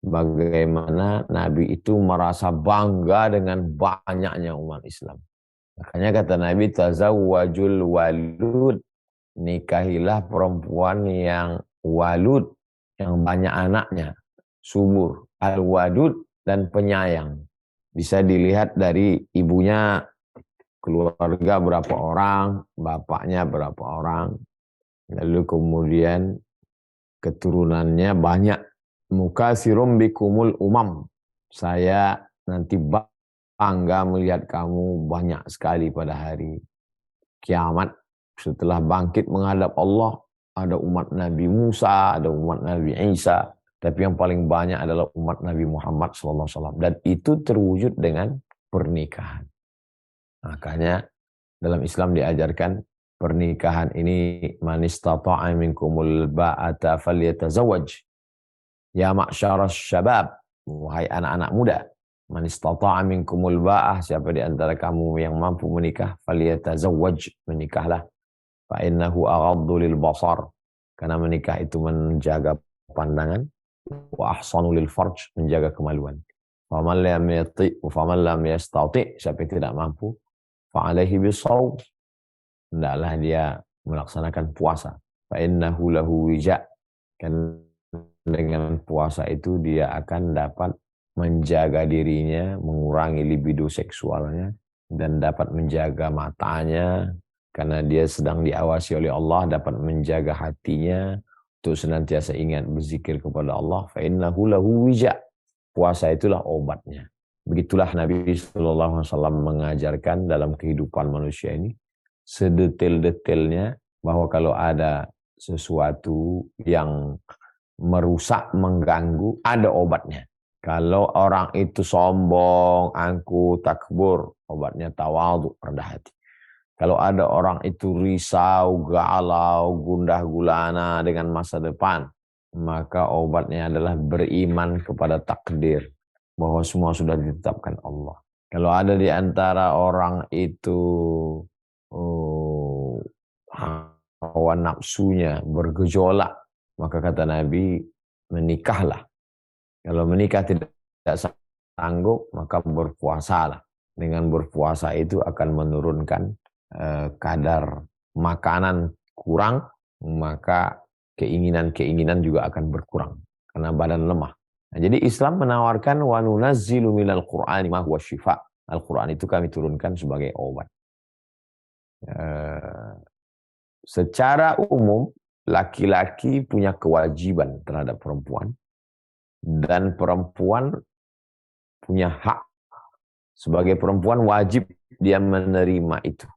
bagaimana Nabi itu merasa bangga dengan banyaknya umat Islam. Makanya kata Nabi, tazawwajul walud, nikahilah perempuan yang walud, yang banyak anaknya, subur, al-wadud, dan penyayang. Bisa dilihat dari ibunya, keluarga berapa orang, bapaknya berapa orang, lalu kemudian keturunannya banyak. Mukasirum bikumul umam, saya nanti bangga melihat kamu banyak sekali pada hari kiamat. Setelah bangkit menghadap Allah, ada umat Nabi Musa, ada umat Nabi Isa, tapi yang paling banyak adalah umat Nabi Muhammad SAW. Dan itu terwujud dengan pernikahan. Makanya dalam Islam diajarkan pernikahan ini, man istata'a minkumul ba'ata falyatazawwaj. Ya ma'syaras syabab, wahai anak-anak muda, man istata'a minkumul ba'ah, siapa di antara kamu yang mampu menikah, falyatazawwaj, menikahlah. Fa innahu aghaddu lil basar, karena menikah itu menjaga pandangan, wa ahsanu lil farj, menjaga kemaluan. Faman lam yastati, siapa yang tidak mampu, fa alaihi bisawm, hendaklah dia melaksanakan puasa. Fa innahu lahu wija, kan dengan puasa itu dia akan dapat menjaga dirinya, mengurangi libido seksualnya, dan dapat menjaga matanya, karena dia sedang diawasi oleh Allah, dapat menjaga hatinya untuk senantiasa ingat berzikir kepada Allah. Fa innahu lahu wija, puasa itulah obatnya. Begitulah Nabi SAW mengajarkan dalam kehidupan manusia ini, sedetail-detailnya, bahwa kalau ada sesuatu yang merusak, mengganggu, ada obatnya. Kalau orang itu sombong, angkuh, takbur, obatnya tawadhu, rendah hati. Kalau ada orang itu risau, galau, gundah gulana dengan masa depan, maka obatnya adalah beriman kepada takdir, bahwa semua sudah ditetapkan Allah. Kalau ada di antara orang itu hawa nafsunya bergejolak, maka kata Nabi, menikahlah. Kalau menikah tidak sanggup, maka berpuasalah. Dengan berpuasa itu akan menurunkan kadar makanan kurang, maka keinginan-keinginan juga akan berkurang karena badan lemah. Nah, jadi Islam menawarkan wa nunazzilu minal Qur'ani ma huwa syifa. Al-Qur'an itu kami turunkan sebagai obat. Secara umum laki-laki punya kewajiban terhadap perempuan, dan perempuan punya hak. Sebagai perempuan wajib dia menerima itu.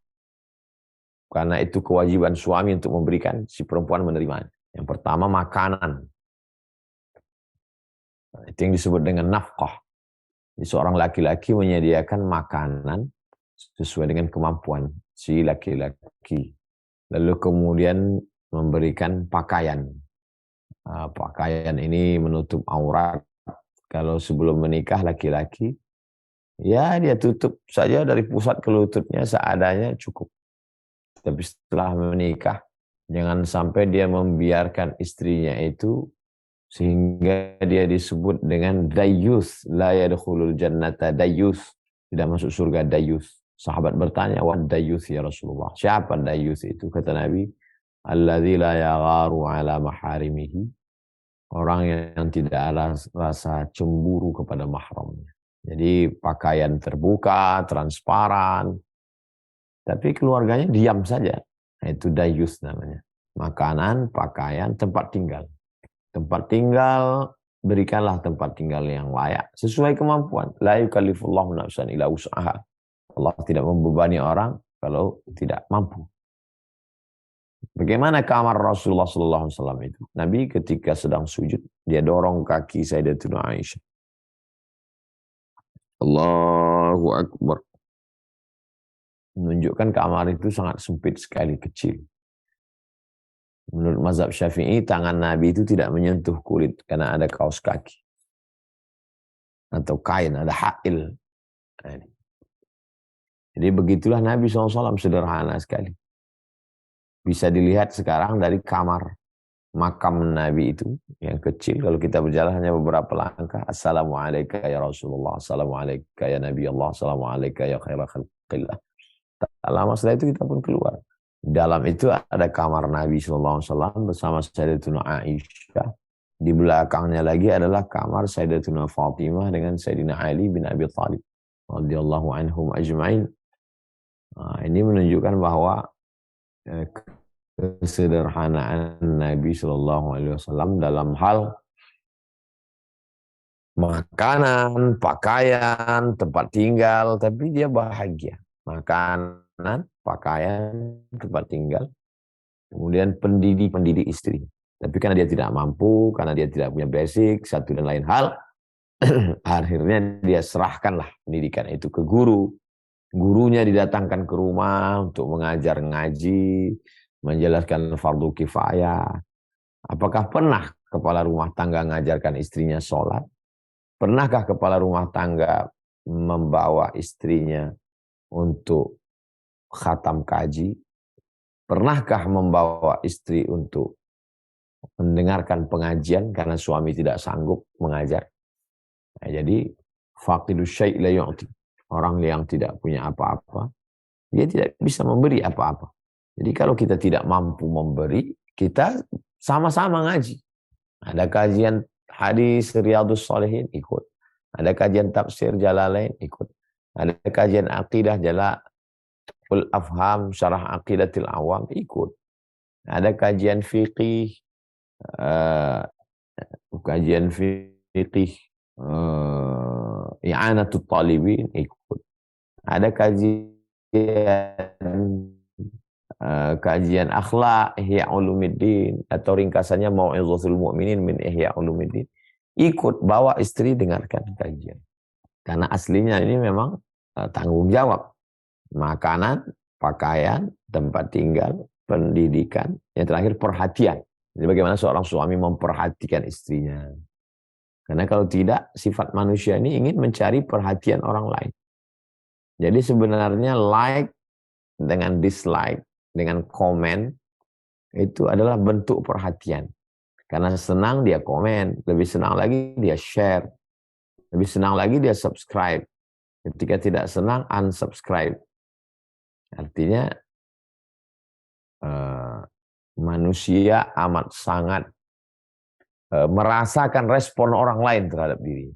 Karena itu kewajiban suami untuk memberikan, si perempuan menerimanya. Yang pertama makanan. Itu yang disebut dengan nafkah. Jadi seorang laki-laki menyediakan makanan sesuai dengan kemampuan si laki-laki. Lalu kemudian memberikan pakaian. Pakaian ini menutup aurat. Kalau sebelum menikah laki-laki, ya dia tutup saja dari pusat ke lututnya seadanya cukup. Tapi setelah menikah, jangan sampai dia membiarkan istrinya itu sehingga dia disebut dengan dayyus. La yadkhulul jannata dayyus. Tidak masuk surga dayyus. Sahabat bertanya, "Wa dayyus ya Rasulullah?" Siapa dayyus itu? Kata Nabi, alladzi la yagharu ala maharimihi. Orang yang tidak ada rasa cemburu kepada mahramnya. Jadi pakaian terbuka, transparan, tapi keluarganya diam saja. Nah, itu dayus namanya. Makanan, pakaian, tempat tinggal. Tempat tinggal, berikanlah tempat tinggal yang layak sesuai kemampuan. La yukallifullahu nafsan illa wus'aha. Allah tidak membebani orang kalau tidak mampu. Bagaimana kamar Rasulullah SAW itu? Nabi ketika sedang sujud, dia dorong kaki Sayyidatuna Aisyah. Allahu Akbar. Menunjukkan kamar itu sangat sempit sekali, kecil. Menurut mazhab Syafi'i, tangan Nabi itu tidak menyentuh kulit karena ada kaos kaki. Atau kain, ada hail. Jadi begitulah Nabi SAW, sederhana sekali. Bisa dilihat sekarang dari kamar makam Nabi itu yang kecil. Kalau kita berjalan hanya beberapa langkah. Assalamualaikum ya Rasulullah. Assalamualaikum ya Nabi Allah. Assalamualaikum ya khairul khalqillah. Tak lama setelah itu kita pun keluar. Dalam itu ada kamar Nabi SAW bersama Sayyidatuna Aisyah. Di belakangnya lagi adalah kamar Sayyidatuna Fatimah dengan Sayyidina Ali bin Abi Thalib radhiyallahu anhum ajma'in. Nah, ini menunjukkan bahwa kesederhanaan Nabi SAW dalam hal makanan, pakaian, tempat tinggal, tapi dia bahagia. Makanan, pakaian, tempat tinggal, kemudian pendidik istri. Tapi karena dia tidak mampu, karena dia tidak punya basic, satu dan lain hal, akhirnya dia serahkanlah pendidikan itu ke guru. Gurunya didatangkan ke rumah untuk mengajar ngaji, menjelaskan fardu kifayah. Apakah pernah kepala rumah tangga mengajarkan istrinya sholat? Pernahkah kepala rumah tangga membawa istrinya untuk khatam kaji? Pernahkah membawa istri untuk mendengarkan pengajian karena suami tidak sanggup mengajar? Nah, jadi faqidus syai' la yu'ti. Orang yang tidak punya apa-apa, dia tidak bisa memberi apa-apa. Jadi kalau kita tidak mampu memberi, kita sama-sama ngaji. Ada kajian hadis Riyadhus Shalihin, ikut. Ada kajian tafsir Jalalain, ikut. Ada kajian akidah Jala'ul Afham, Syarah Aqidatil Awam, ikut. Ada kajian fikih, I'anatul Talibin, ikut. Ada kajian akhlak Ihya Ulumuddin atau ringkasannya Mau'izatul Mu'minin min Ihya Ulumuddin. Ikut, bawa istri dengarkan kajian. Karena aslinya ini memang tanggung jawab. Makanan, pakaian, tempat tinggal, pendidikan, yang terakhir perhatian. Jadi bagaimana seorang suami memperhatikan istrinya. Karena kalau tidak, sifat manusia ini ingin mencari perhatian orang lain. Jadi sebenarnya like dengan dislike, dengan komen, itu adalah bentuk perhatian. Karena senang dia komen, lebih senang lagi dia share, lebih senang lagi dia subscribe. Ketika tidak senang, unsubscribe. Artinya manusia amat sangat merasakan respon orang lain terhadap diri.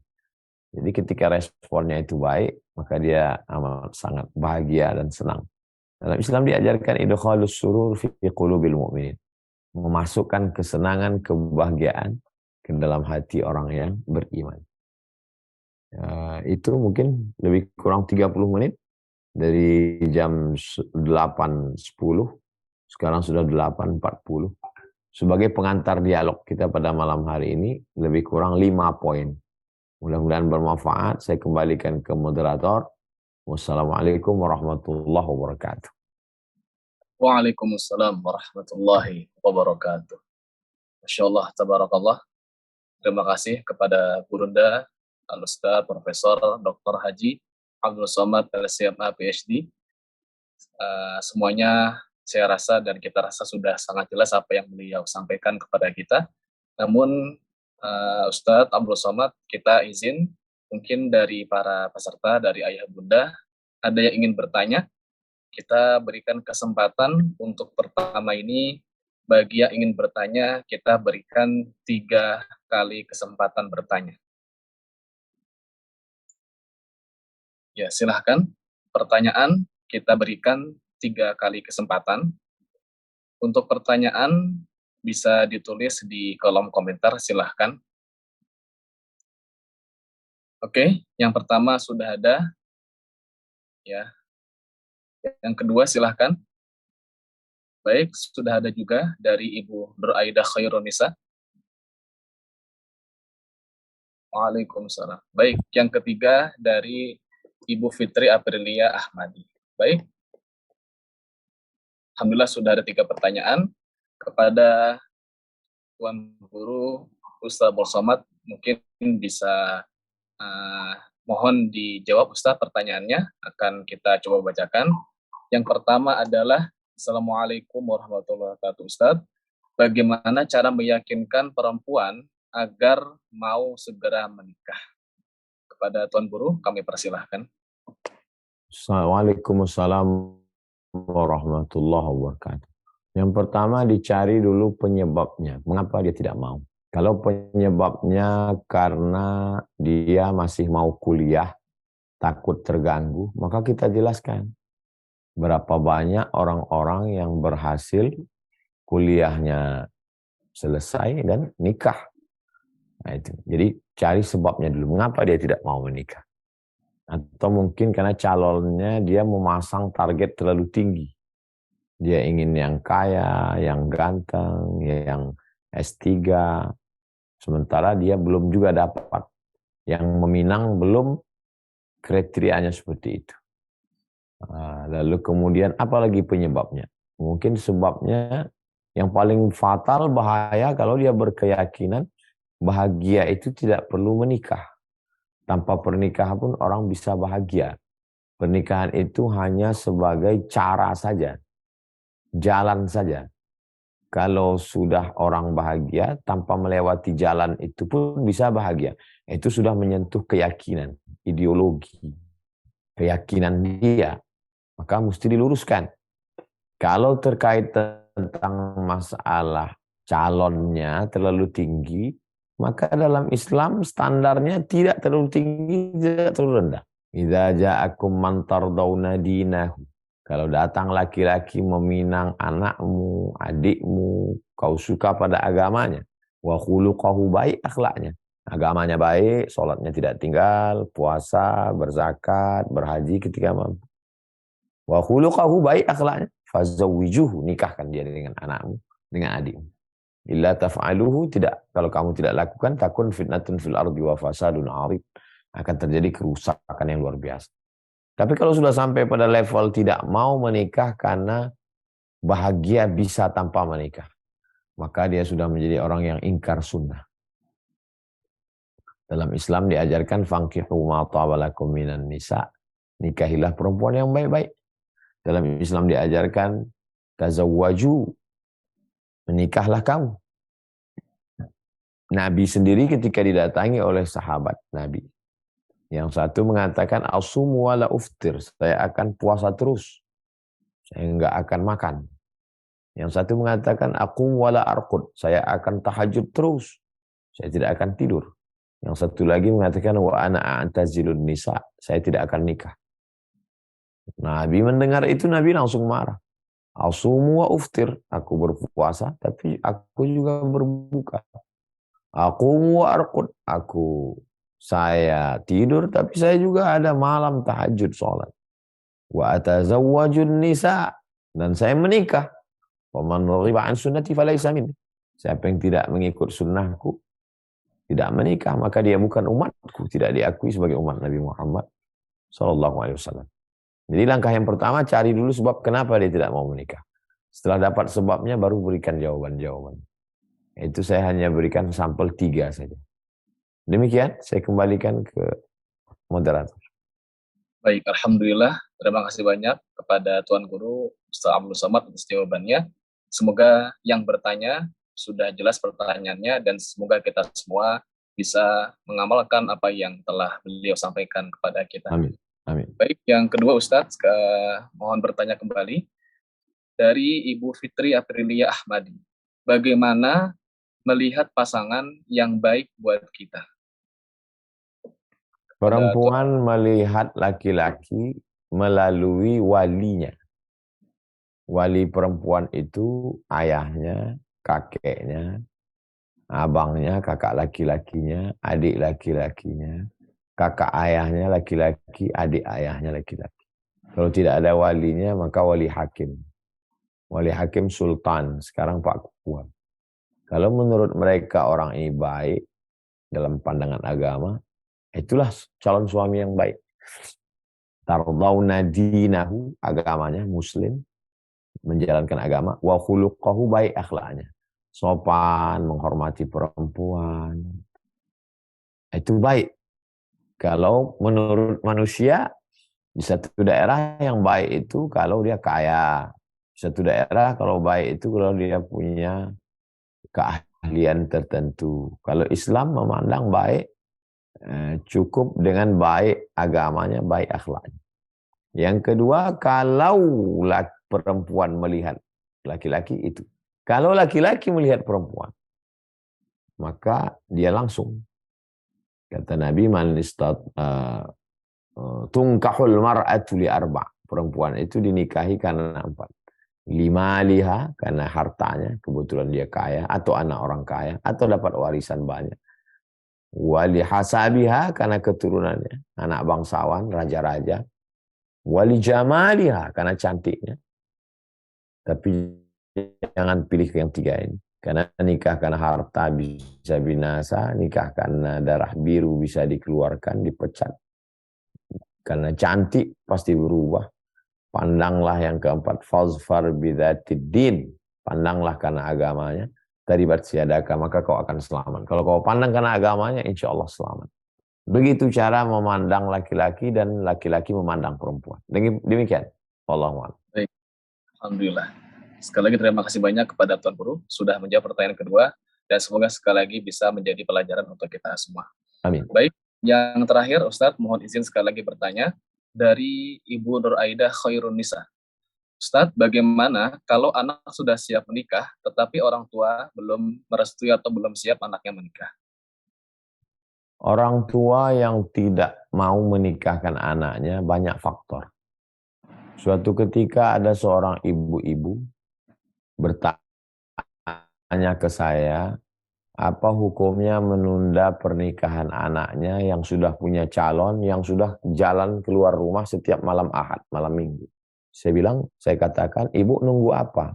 Jadi ketika responnya itu baik, maka dia amat sangat bahagia dan senang. Dalam Islam diajarkan idkhalus surur fi qulubil mu'minin. Memasukkan kesenangan, kebahagiaan ke dalam hati orang yang beriman. Itu mungkin lebih kurang 30 menit dari jam 8.10. Sekarang sudah 8.40. Sebagai pengantar dialog kita pada malam hari ini, lebih kurang 5 poin. Mudah-mudahan bermanfaat. Saya kembalikan ke moderator. Wassalamualaikum warahmatullahi wabarakatuh. Waalaikumsalam warahmatullahi wabarakatuh. Masya Allah, tabarakallah. Terima kasih kepada Gurunda, Al-Ustaz, Profesor, Dr. Haji Abdul Somad, LCMA, PhD. Semuanya saya rasa dan kita rasa sudah sangat jelas apa yang beliau sampaikan kepada kita. Namun Ustadz Abdul Somad, kita izin mungkin dari para peserta, dari ayah bunda, ada yang ingin bertanya. Kita berikan kesempatan untuk pertama ini, bagi yang ingin bertanya, kita berikan 3 kali kesempatan bertanya. Ya, silahkan. Pertanyaan kita berikan 3 kali kesempatan. Untuk pertanyaan bisa ditulis di kolom komentar, silahkan. Oke, yang pertama sudah ada. Ya. Yang kedua silahkan. Baik, sudah ada juga dari Ibu Nur Aida Khairunisa. Waalaikumsalam. Baik, yang ketiga dari Ibu Fitri Aprilia Ahmadi. Baik, alhamdulillah sudah ada 3 pertanyaan. Kepada Tuan Guru Ustaz Bolsomad, mungkin bisa mohon dijawab Ustaz pertanyaannya, akan kita coba bacakan. Yang pertama adalah, Assalamualaikum warahmatullahi wabarakatuh Ustaz. Bagaimana cara meyakinkan perempuan agar mau segera menikah? Kepada Tuan Guru, kami persilahkan. Waalaikumsalam warahmatullahi wabarakatuh. Yang pertama dicari dulu penyebabnya. Mengapa dia tidak mau? Kalau penyebabnya karena dia masih mau kuliah, takut terganggu, maka kita jelaskan. Berapa banyak orang-orang yang berhasil kuliahnya selesai dan nikah. Nah, itu. Jadi cari sebabnya dulu. Mengapa dia tidak mau menikah? Atau mungkin karena calonnya dia memasang target terlalu tinggi. Dia ingin yang kaya, yang ganteng, yang S3. Sementara dia belum juga dapat. Yang meminang belum kriterianya seperti itu. Lalu kemudian apalagi penyebabnya? Mungkin sebabnya yang paling fatal bahaya kalau dia berkeyakinan bahagia itu tidak perlu menikah. Tanpa pernikahan pun orang bisa bahagia. Pernikahan itu hanya sebagai cara saja. Jalan saja. Kalau sudah orang bahagia, tanpa melewati jalan itu pun bisa bahagia. Itu sudah menyentuh keyakinan, ideologi, keyakinan dia. Maka mesti diluruskan. Kalau terkait tentang masalah calonnya terlalu tinggi, maka dalam Islam standarnya tidak terlalu tinggi, tidak terlalu rendah. Idza ja'akum man tardawna dinahu. Kalau datang laki-laki meminang anakmu, adikmu, kau suka pada agamanya, wa khuluquhu baik akhlaknya. Agamanya baik, sholatnya tidak tinggal, puasa, berzakat, berhaji ketika mampu. Wa khuluquhu baik akhlaknya, fazawwijuhu, nikahkan dia dengan anakmu, dengan adikmu. Illa taf'aluhu, tidak, kalau kamu tidak lakukan, takun fitnatun fil ardi wa fasadun 'arid, akan terjadi kerusakan yang luar biasa. Tapi kalau sudah sampai pada level tidak mau menikah karena bahagia bisa tanpa menikah, maka dia sudah menjadi orang yang ingkar sunnah. Dalam Islam diajarkan fankihu ma taba lakum minan nisa, nikahilah perempuan yang baik-baik. Dalam Islam diajarkan tazawwaju, menikahlah kamu. Nabi sendiri ketika didatangi oleh sahabat Nabi, yang satu mengatakan asum wala uftir, saya akan puasa terus, saya enggak akan makan. Yang satu mengatakan aqum wala arqud, saya akan tahajud terus, saya tidak akan tidur. Yang satu lagi mengatakan wa ana a'tazilun nisa, saya tidak akan nikah. Nabi mendengar itu, Nabi langsung marah. Asum wa uftir, aku berpuasa tapi aku juga berbuka. Aqum wa arqud, saya tidur, tapi saya juga ada malam tahajud sholat. Wa atazawwajun nisa, dan saya menikah. Waman raghiba an sunnati falaysa minni. Siapa yang tidak mengikut sunnahku, tidak menikah, maka dia bukan umatku, tidak diakui sebagai umat Nabi Muhammad SAW. Jadi langkah yang pertama, cari dulu sebab kenapa dia tidak mau menikah. Setelah dapat sebabnya, baru berikan jawaban-jawaban. Itu saya hanya berikan sampel 3 saja. Demikian, saya kembalikan ke moderator. Baik, alhamdulillah. Terima kasih banyak kepada Tuan Guru Ustaz Abdul Somad atas jawabannya. Semoga yang bertanya sudah jelas pertanyaannya, dan semoga kita semua bisa mengamalkan apa yang telah beliau sampaikan kepada kita. Amin. Amin. Baik, yang kedua Ustaz, mohon bertanya kembali dari Ibu Fitri Aprilia Ahmadi. Bagaimana melihat pasangan yang baik buat kita? Perempuan melihat laki-laki melalui walinya. Wali perempuan itu ayahnya, kakeknya, abangnya, kakak laki-lakinya, adik laki-lakinya, kakak ayahnya laki-laki, adik ayahnya laki-laki. Kalau tidak ada walinya, maka wali hakim. wali hakim sultan, sekarang Pak Kuat. Kalau menurut mereka orang ini baik dalam pandangan agama, itulah calon suami yang baik. Tardawna dinahu, agamanya muslim, menjalankan agama, wa khuluqahu, baik akhlaknya, sopan, menghormati perempuan. Itu baik. Kalau menurut manusia, di satu daerah yang baik itu kalau dia kaya. Di satu daerah kalau baik itu kalau dia punya keahlian tertentu. Kalau Islam memandang baik, cukup dengan baik agamanya, baik akhlaknya. Yang kedua, kalau perempuan melihat laki-laki itu. Kalau laki-laki melihat perempuan, maka dia langsung. Kata Nabi, tungkahul mar'atu li arba'. Perempuan itu dinikahi karena 4. 5 liha, karena hartanya, kebetulan dia kaya, atau anak orang kaya, atau dapat warisan banyak. Wali hasabiha, karena keturunannya, anak bangsawan, raja-raja. Wali jamaliha, karena cantiknya. Tapi jangan pilih yang 3 ini. Karena nikah karena harta bisa binasa, nikah karena darah biru bisa dikeluarkan, dipecat. Karena cantik pasti berubah. Pandanglah yang keempat, fazfar bidzatid din. Pandanglah karena agamanya. Taribat siadaka, maka kau akan selamat. Kalau kau pandang karena agamanya, insya Allah selamat. Begitu cara memandang laki-laki dan laki-laki memandang perempuan. Demikian. Wallahualam. Baik. Alhamdulillah. Sekali lagi terima kasih banyak kepada Tuan Guru sudah menjawab pertanyaan kedua, dan semoga sekali lagi bisa menjadi pelajaran untuk kita semua. Amin. Baik, yang terakhir Ustadz mohon izin sekali lagi bertanya dari Ibu Nur Aidah Khairun Nisa. Ustadz, bagaimana kalau anak sudah siap menikah tetapi orang tua belum merestui atau belum siap anaknya menikah? Orang tua yang tidak mau menikahkan anaknya banyak faktor. Suatu ketika ada seorang ibu-ibu bertanya ke saya, apa hukumnya menunda pernikahan anaknya yang sudah punya calon, yang sudah jalan keluar rumah setiap malam Ahad, malam Minggu. Saya katakan, ibu nunggu apa?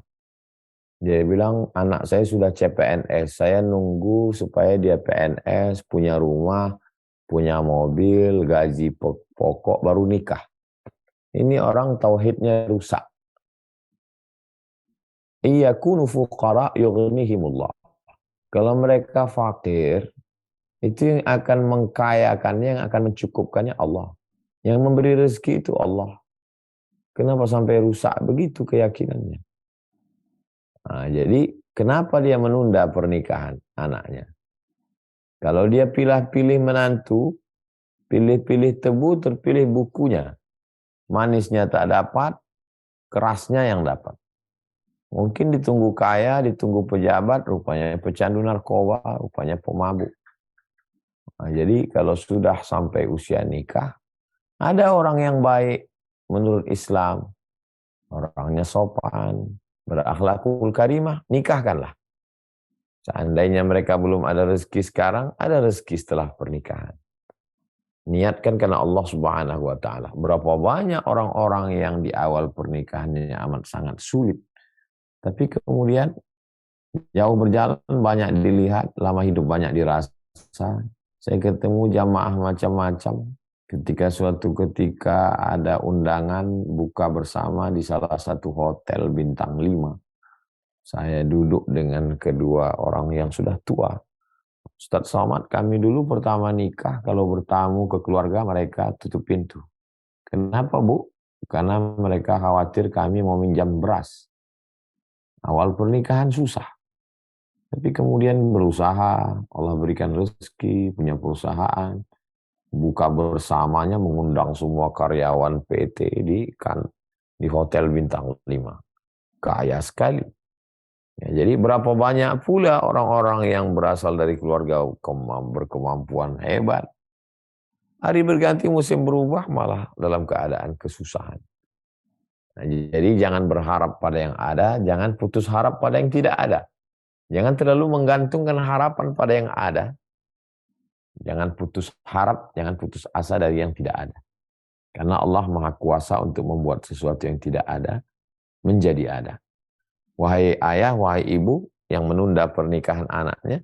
Dia bilang, anak saya sudah CPNS, saya nunggu supaya dia PNS, punya rumah, punya mobil, gaji pokok, baru nikah. Ini orang tauhidnya rusak. Iyakunu fuqara yughnihimullah. Kalau mereka fakir, itu yang akan mengkayakannya, yang akan mencukupkannya Allah. Yang memberi rezeki itu Allah. Kenapa sampai rusak begitu keyakinannya? Nah, jadi kenapa dia menunda pernikahan anaknya? Kalau dia pilih-pilih menantu, pilih-pilih tebu, terpilih bukunya. Manisnya tak dapat, kerasnya yang dapat. Mungkin ditunggu kaya, ditunggu pejabat, rupanya pecandu narkoba, rupanya pemabuk. Nah, jadi kalau sudah sampai usia nikah, ada orang yang baik menurut Islam, orangnya sopan, berakhlakul karimah, nikahkanlah. Seandainya mereka belum ada rezeki sekarang, ada rezeki setelah pernikahan. Niatkan karena Allah Subhanahu wa Ta'ala. Berapa banyak orang-orang yang di awal pernikahannya amat sangat sulit. Tapi kemudian jauh berjalan, banyak dilihat, lama hidup banyak dirasa. Saya ketemu jamaah macam-macam. Suatu ketika ada undangan buka bersama di salah satu hotel bintang 5. Saya duduk dengan kedua orang yang sudah tua. Ustadz Somad, kami dulu pertama nikah, kalau bertamu ke keluarga mereka tutup pintu. Kenapa, Bu? Karena mereka khawatir kami mau minjam beras. Awal pernikahan susah. Tapi kemudian berusaha, Allah berikan rezeki, punya perusahaan. Buka bersamanya mengundang semua karyawan PT di hotel bintang 5. Kaya sekali. Ya, jadi berapa banyak pula orang-orang yang berasal dari keluarga berkemampuan hebat. Hari berganti musim berubah malah dalam keadaan kesusahan. Nah, jadi jangan berharap pada yang ada, jangan putus harap pada yang tidak ada. Jangan terlalu menggantungkan harapan pada yang ada. Jangan putus harap, jangan putus asa dari yang tidak ada. Karena Allah Maha Kuasa untuk membuat sesuatu yang tidak ada menjadi ada. Wahai ayah, wahai ibu yang menunda pernikahan anaknya,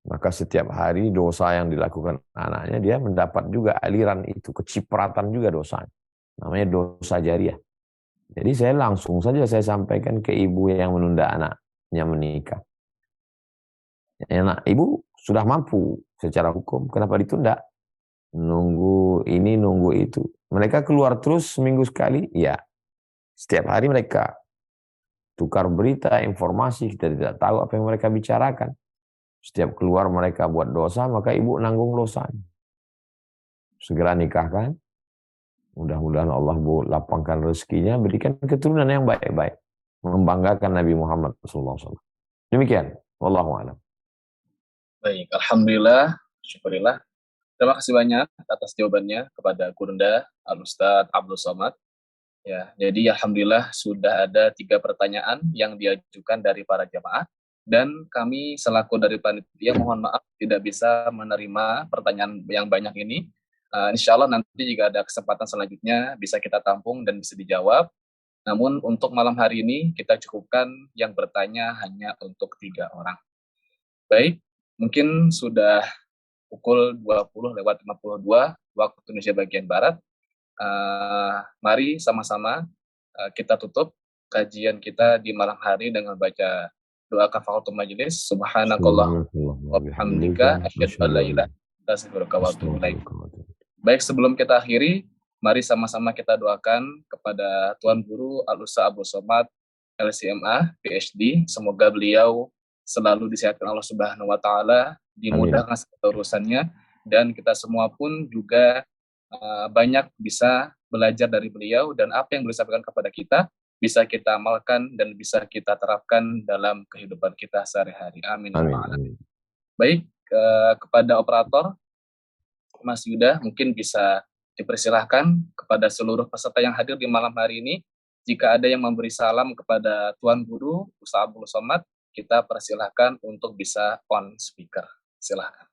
maka setiap hari dosa yang dilakukan anaknya, dia mendapat juga aliran itu, kecipratan juga dosanya. Namanya dosa jariah. Jadi saya langsung saja saya sampaikan ke ibu yang menunda anaknya menikah. Anak ibu sudah mampu secara hukum, kenapa ditunda? Nunggu ini, nunggu itu. Mereka keluar terus seminggu sekali, ya. Setiap hari mereka tukar berita, informasi, kita tidak tahu apa yang mereka bicarakan. Setiap keluar mereka buat dosa, maka ibu nanggung dosanya. Segera nikahkan. Mudah-mudahan Allah lapangkan rezekinya, berikan keturunan yang baik-baik. Membanggakan Nabi Muhammad SAW. Demikian. Wallahu a'lam. Baik, alhamdulillah, syukurillah. Terima kasih banyak atas jawabannya kepada Gurunda Al-Ustadz Abdul Somad. Ya, jadi alhamdulillah sudah ada 3 pertanyaan yang diajukan dari para jamaah, dan kami selaku dari panitia mohon maaf tidak bisa menerima pertanyaan yang banyak ini. Insya Allah nanti jika ada kesempatan selanjutnya bisa kita tampung dan bisa dijawab. Namun untuk malam hari ini kita cukupkan yang bertanya hanya untuk 3 orang. Baik, mungkin sudah pukul 20:52 waktu Indonesia bagian Barat. Mari sama-sama kita tutup kajian kita di malam hari dengan baca doa kafaratul majelis. Subhanakallah wa bihamdika asyhadu an la ilaha illa anta astaghfiruka wa atubu ilaik. Baik, sebelum kita akhiri, mari sama-sama kita doakan kepada Tuan Guru Al-Ustadz Abdul Somad LCMA PhD, semoga beliau selalu disehatkan Allah Subhanahu wa taala, dimudahkan segala urusannya, dan kita semua pun juga banyak bisa belajar dari beliau, dan apa yang beliau sampaikan kepada kita bisa kita amalkan dan bisa kita terapkan dalam kehidupan kita sehari-hari. Amin. Amin. Baik, kepada operator Mas Yuda mungkin bisa dipersilahkan kepada seluruh peserta yang hadir di malam hari ini. Jika ada yang memberi salam kepada Tuan Guru Ustadz Abdul Somad, kita persilahkan untuk bisa on speaker. Silahkan.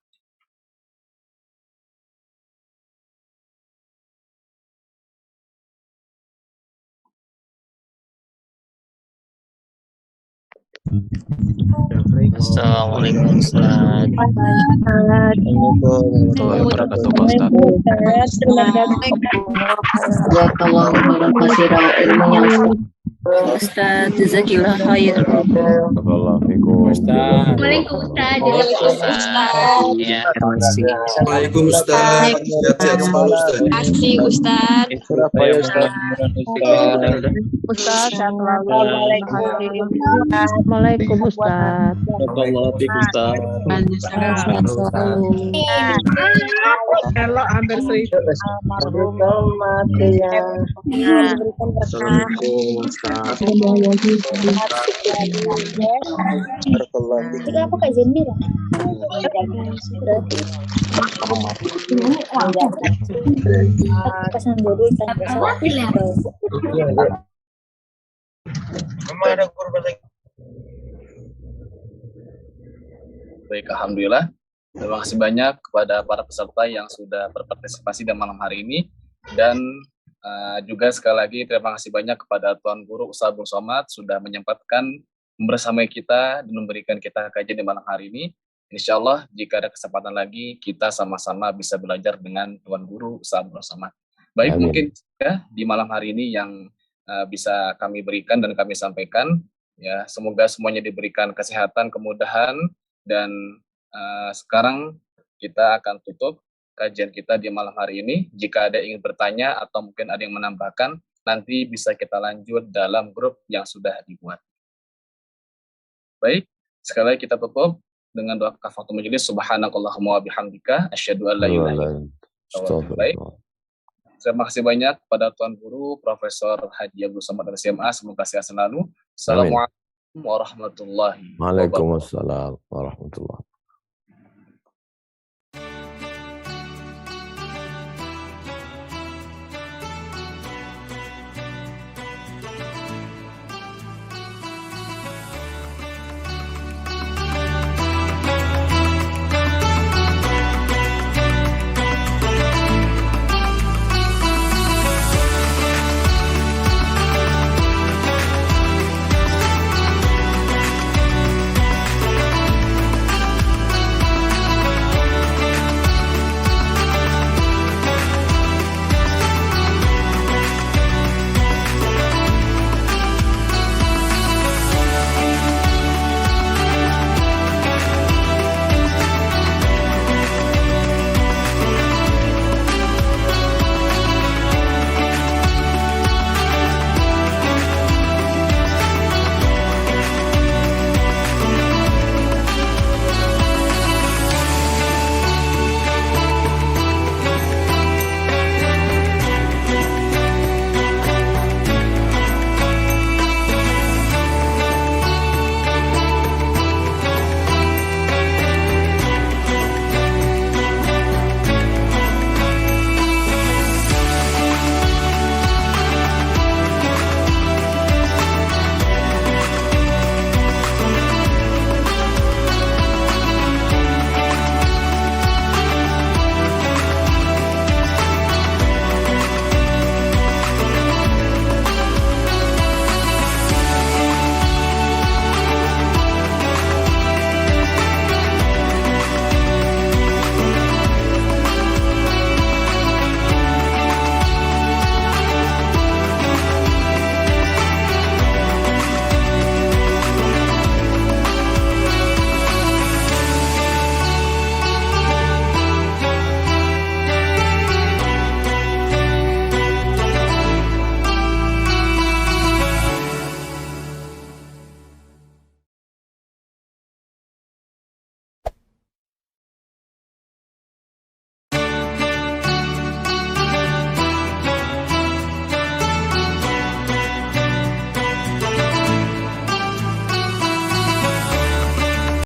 Assalamualaikum Ustaz. Warahmatullahi wabarakatuh, Pak Ustaz. Jazakallahu khairan ilmunya Ustaz. Jazakillah khair. Waalaikumsalam. Ya. Waalaikumsalam. Sehat-sehat selalu, Ustaz. Kasih Ustaz. Ustaz, Assalamualaikum Ustaz. Kalau hampir seribu. Aku Kak Zendir. Pesan dulu ikan Baik, alhamdulillah. Terima kasih banyak kepada para peserta yang sudah berpartisipasi di malam hari ini, dan juga sekali lagi terima kasih banyak kepada Tuan Guru Ustadz Abdul Somad sudah menyempatkan bersamai kita dan memberikan kita kajian di malam hari ini. Insya Allah jika ada kesempatan lagi kita sama-sama bisa belajar dengan Tuan Guru Ustadz Abdul Somad. Baik, mungkin ya, di malam hari ini yang bisa kami berikan dan kami sampaikan, ya semoga semuanya diberikan kesehatan, kemudahan, dan sekarang kita akan tutup kajian kita di malam hari ini. Jika ada yang ingin bertanya atau mungkin ada yang menambahkan, nanti bisa kita lanjut dalam grup yang sudah dibuat. Baik, sekali lagi kita tutup dengan doa kafaratul majelis. Subhanakallahumma wa bihamdika asyhadu an la ilaha illa anta. Baik. Terima kasih banyak kepada Tuan Guru Profesor Haji Abdul Somad LCMA, semoga sehat selalu. Assalamualaikum warahmatullahi wabarakatuh. Waalaikumsalam warahmatullahi wabarakatuh.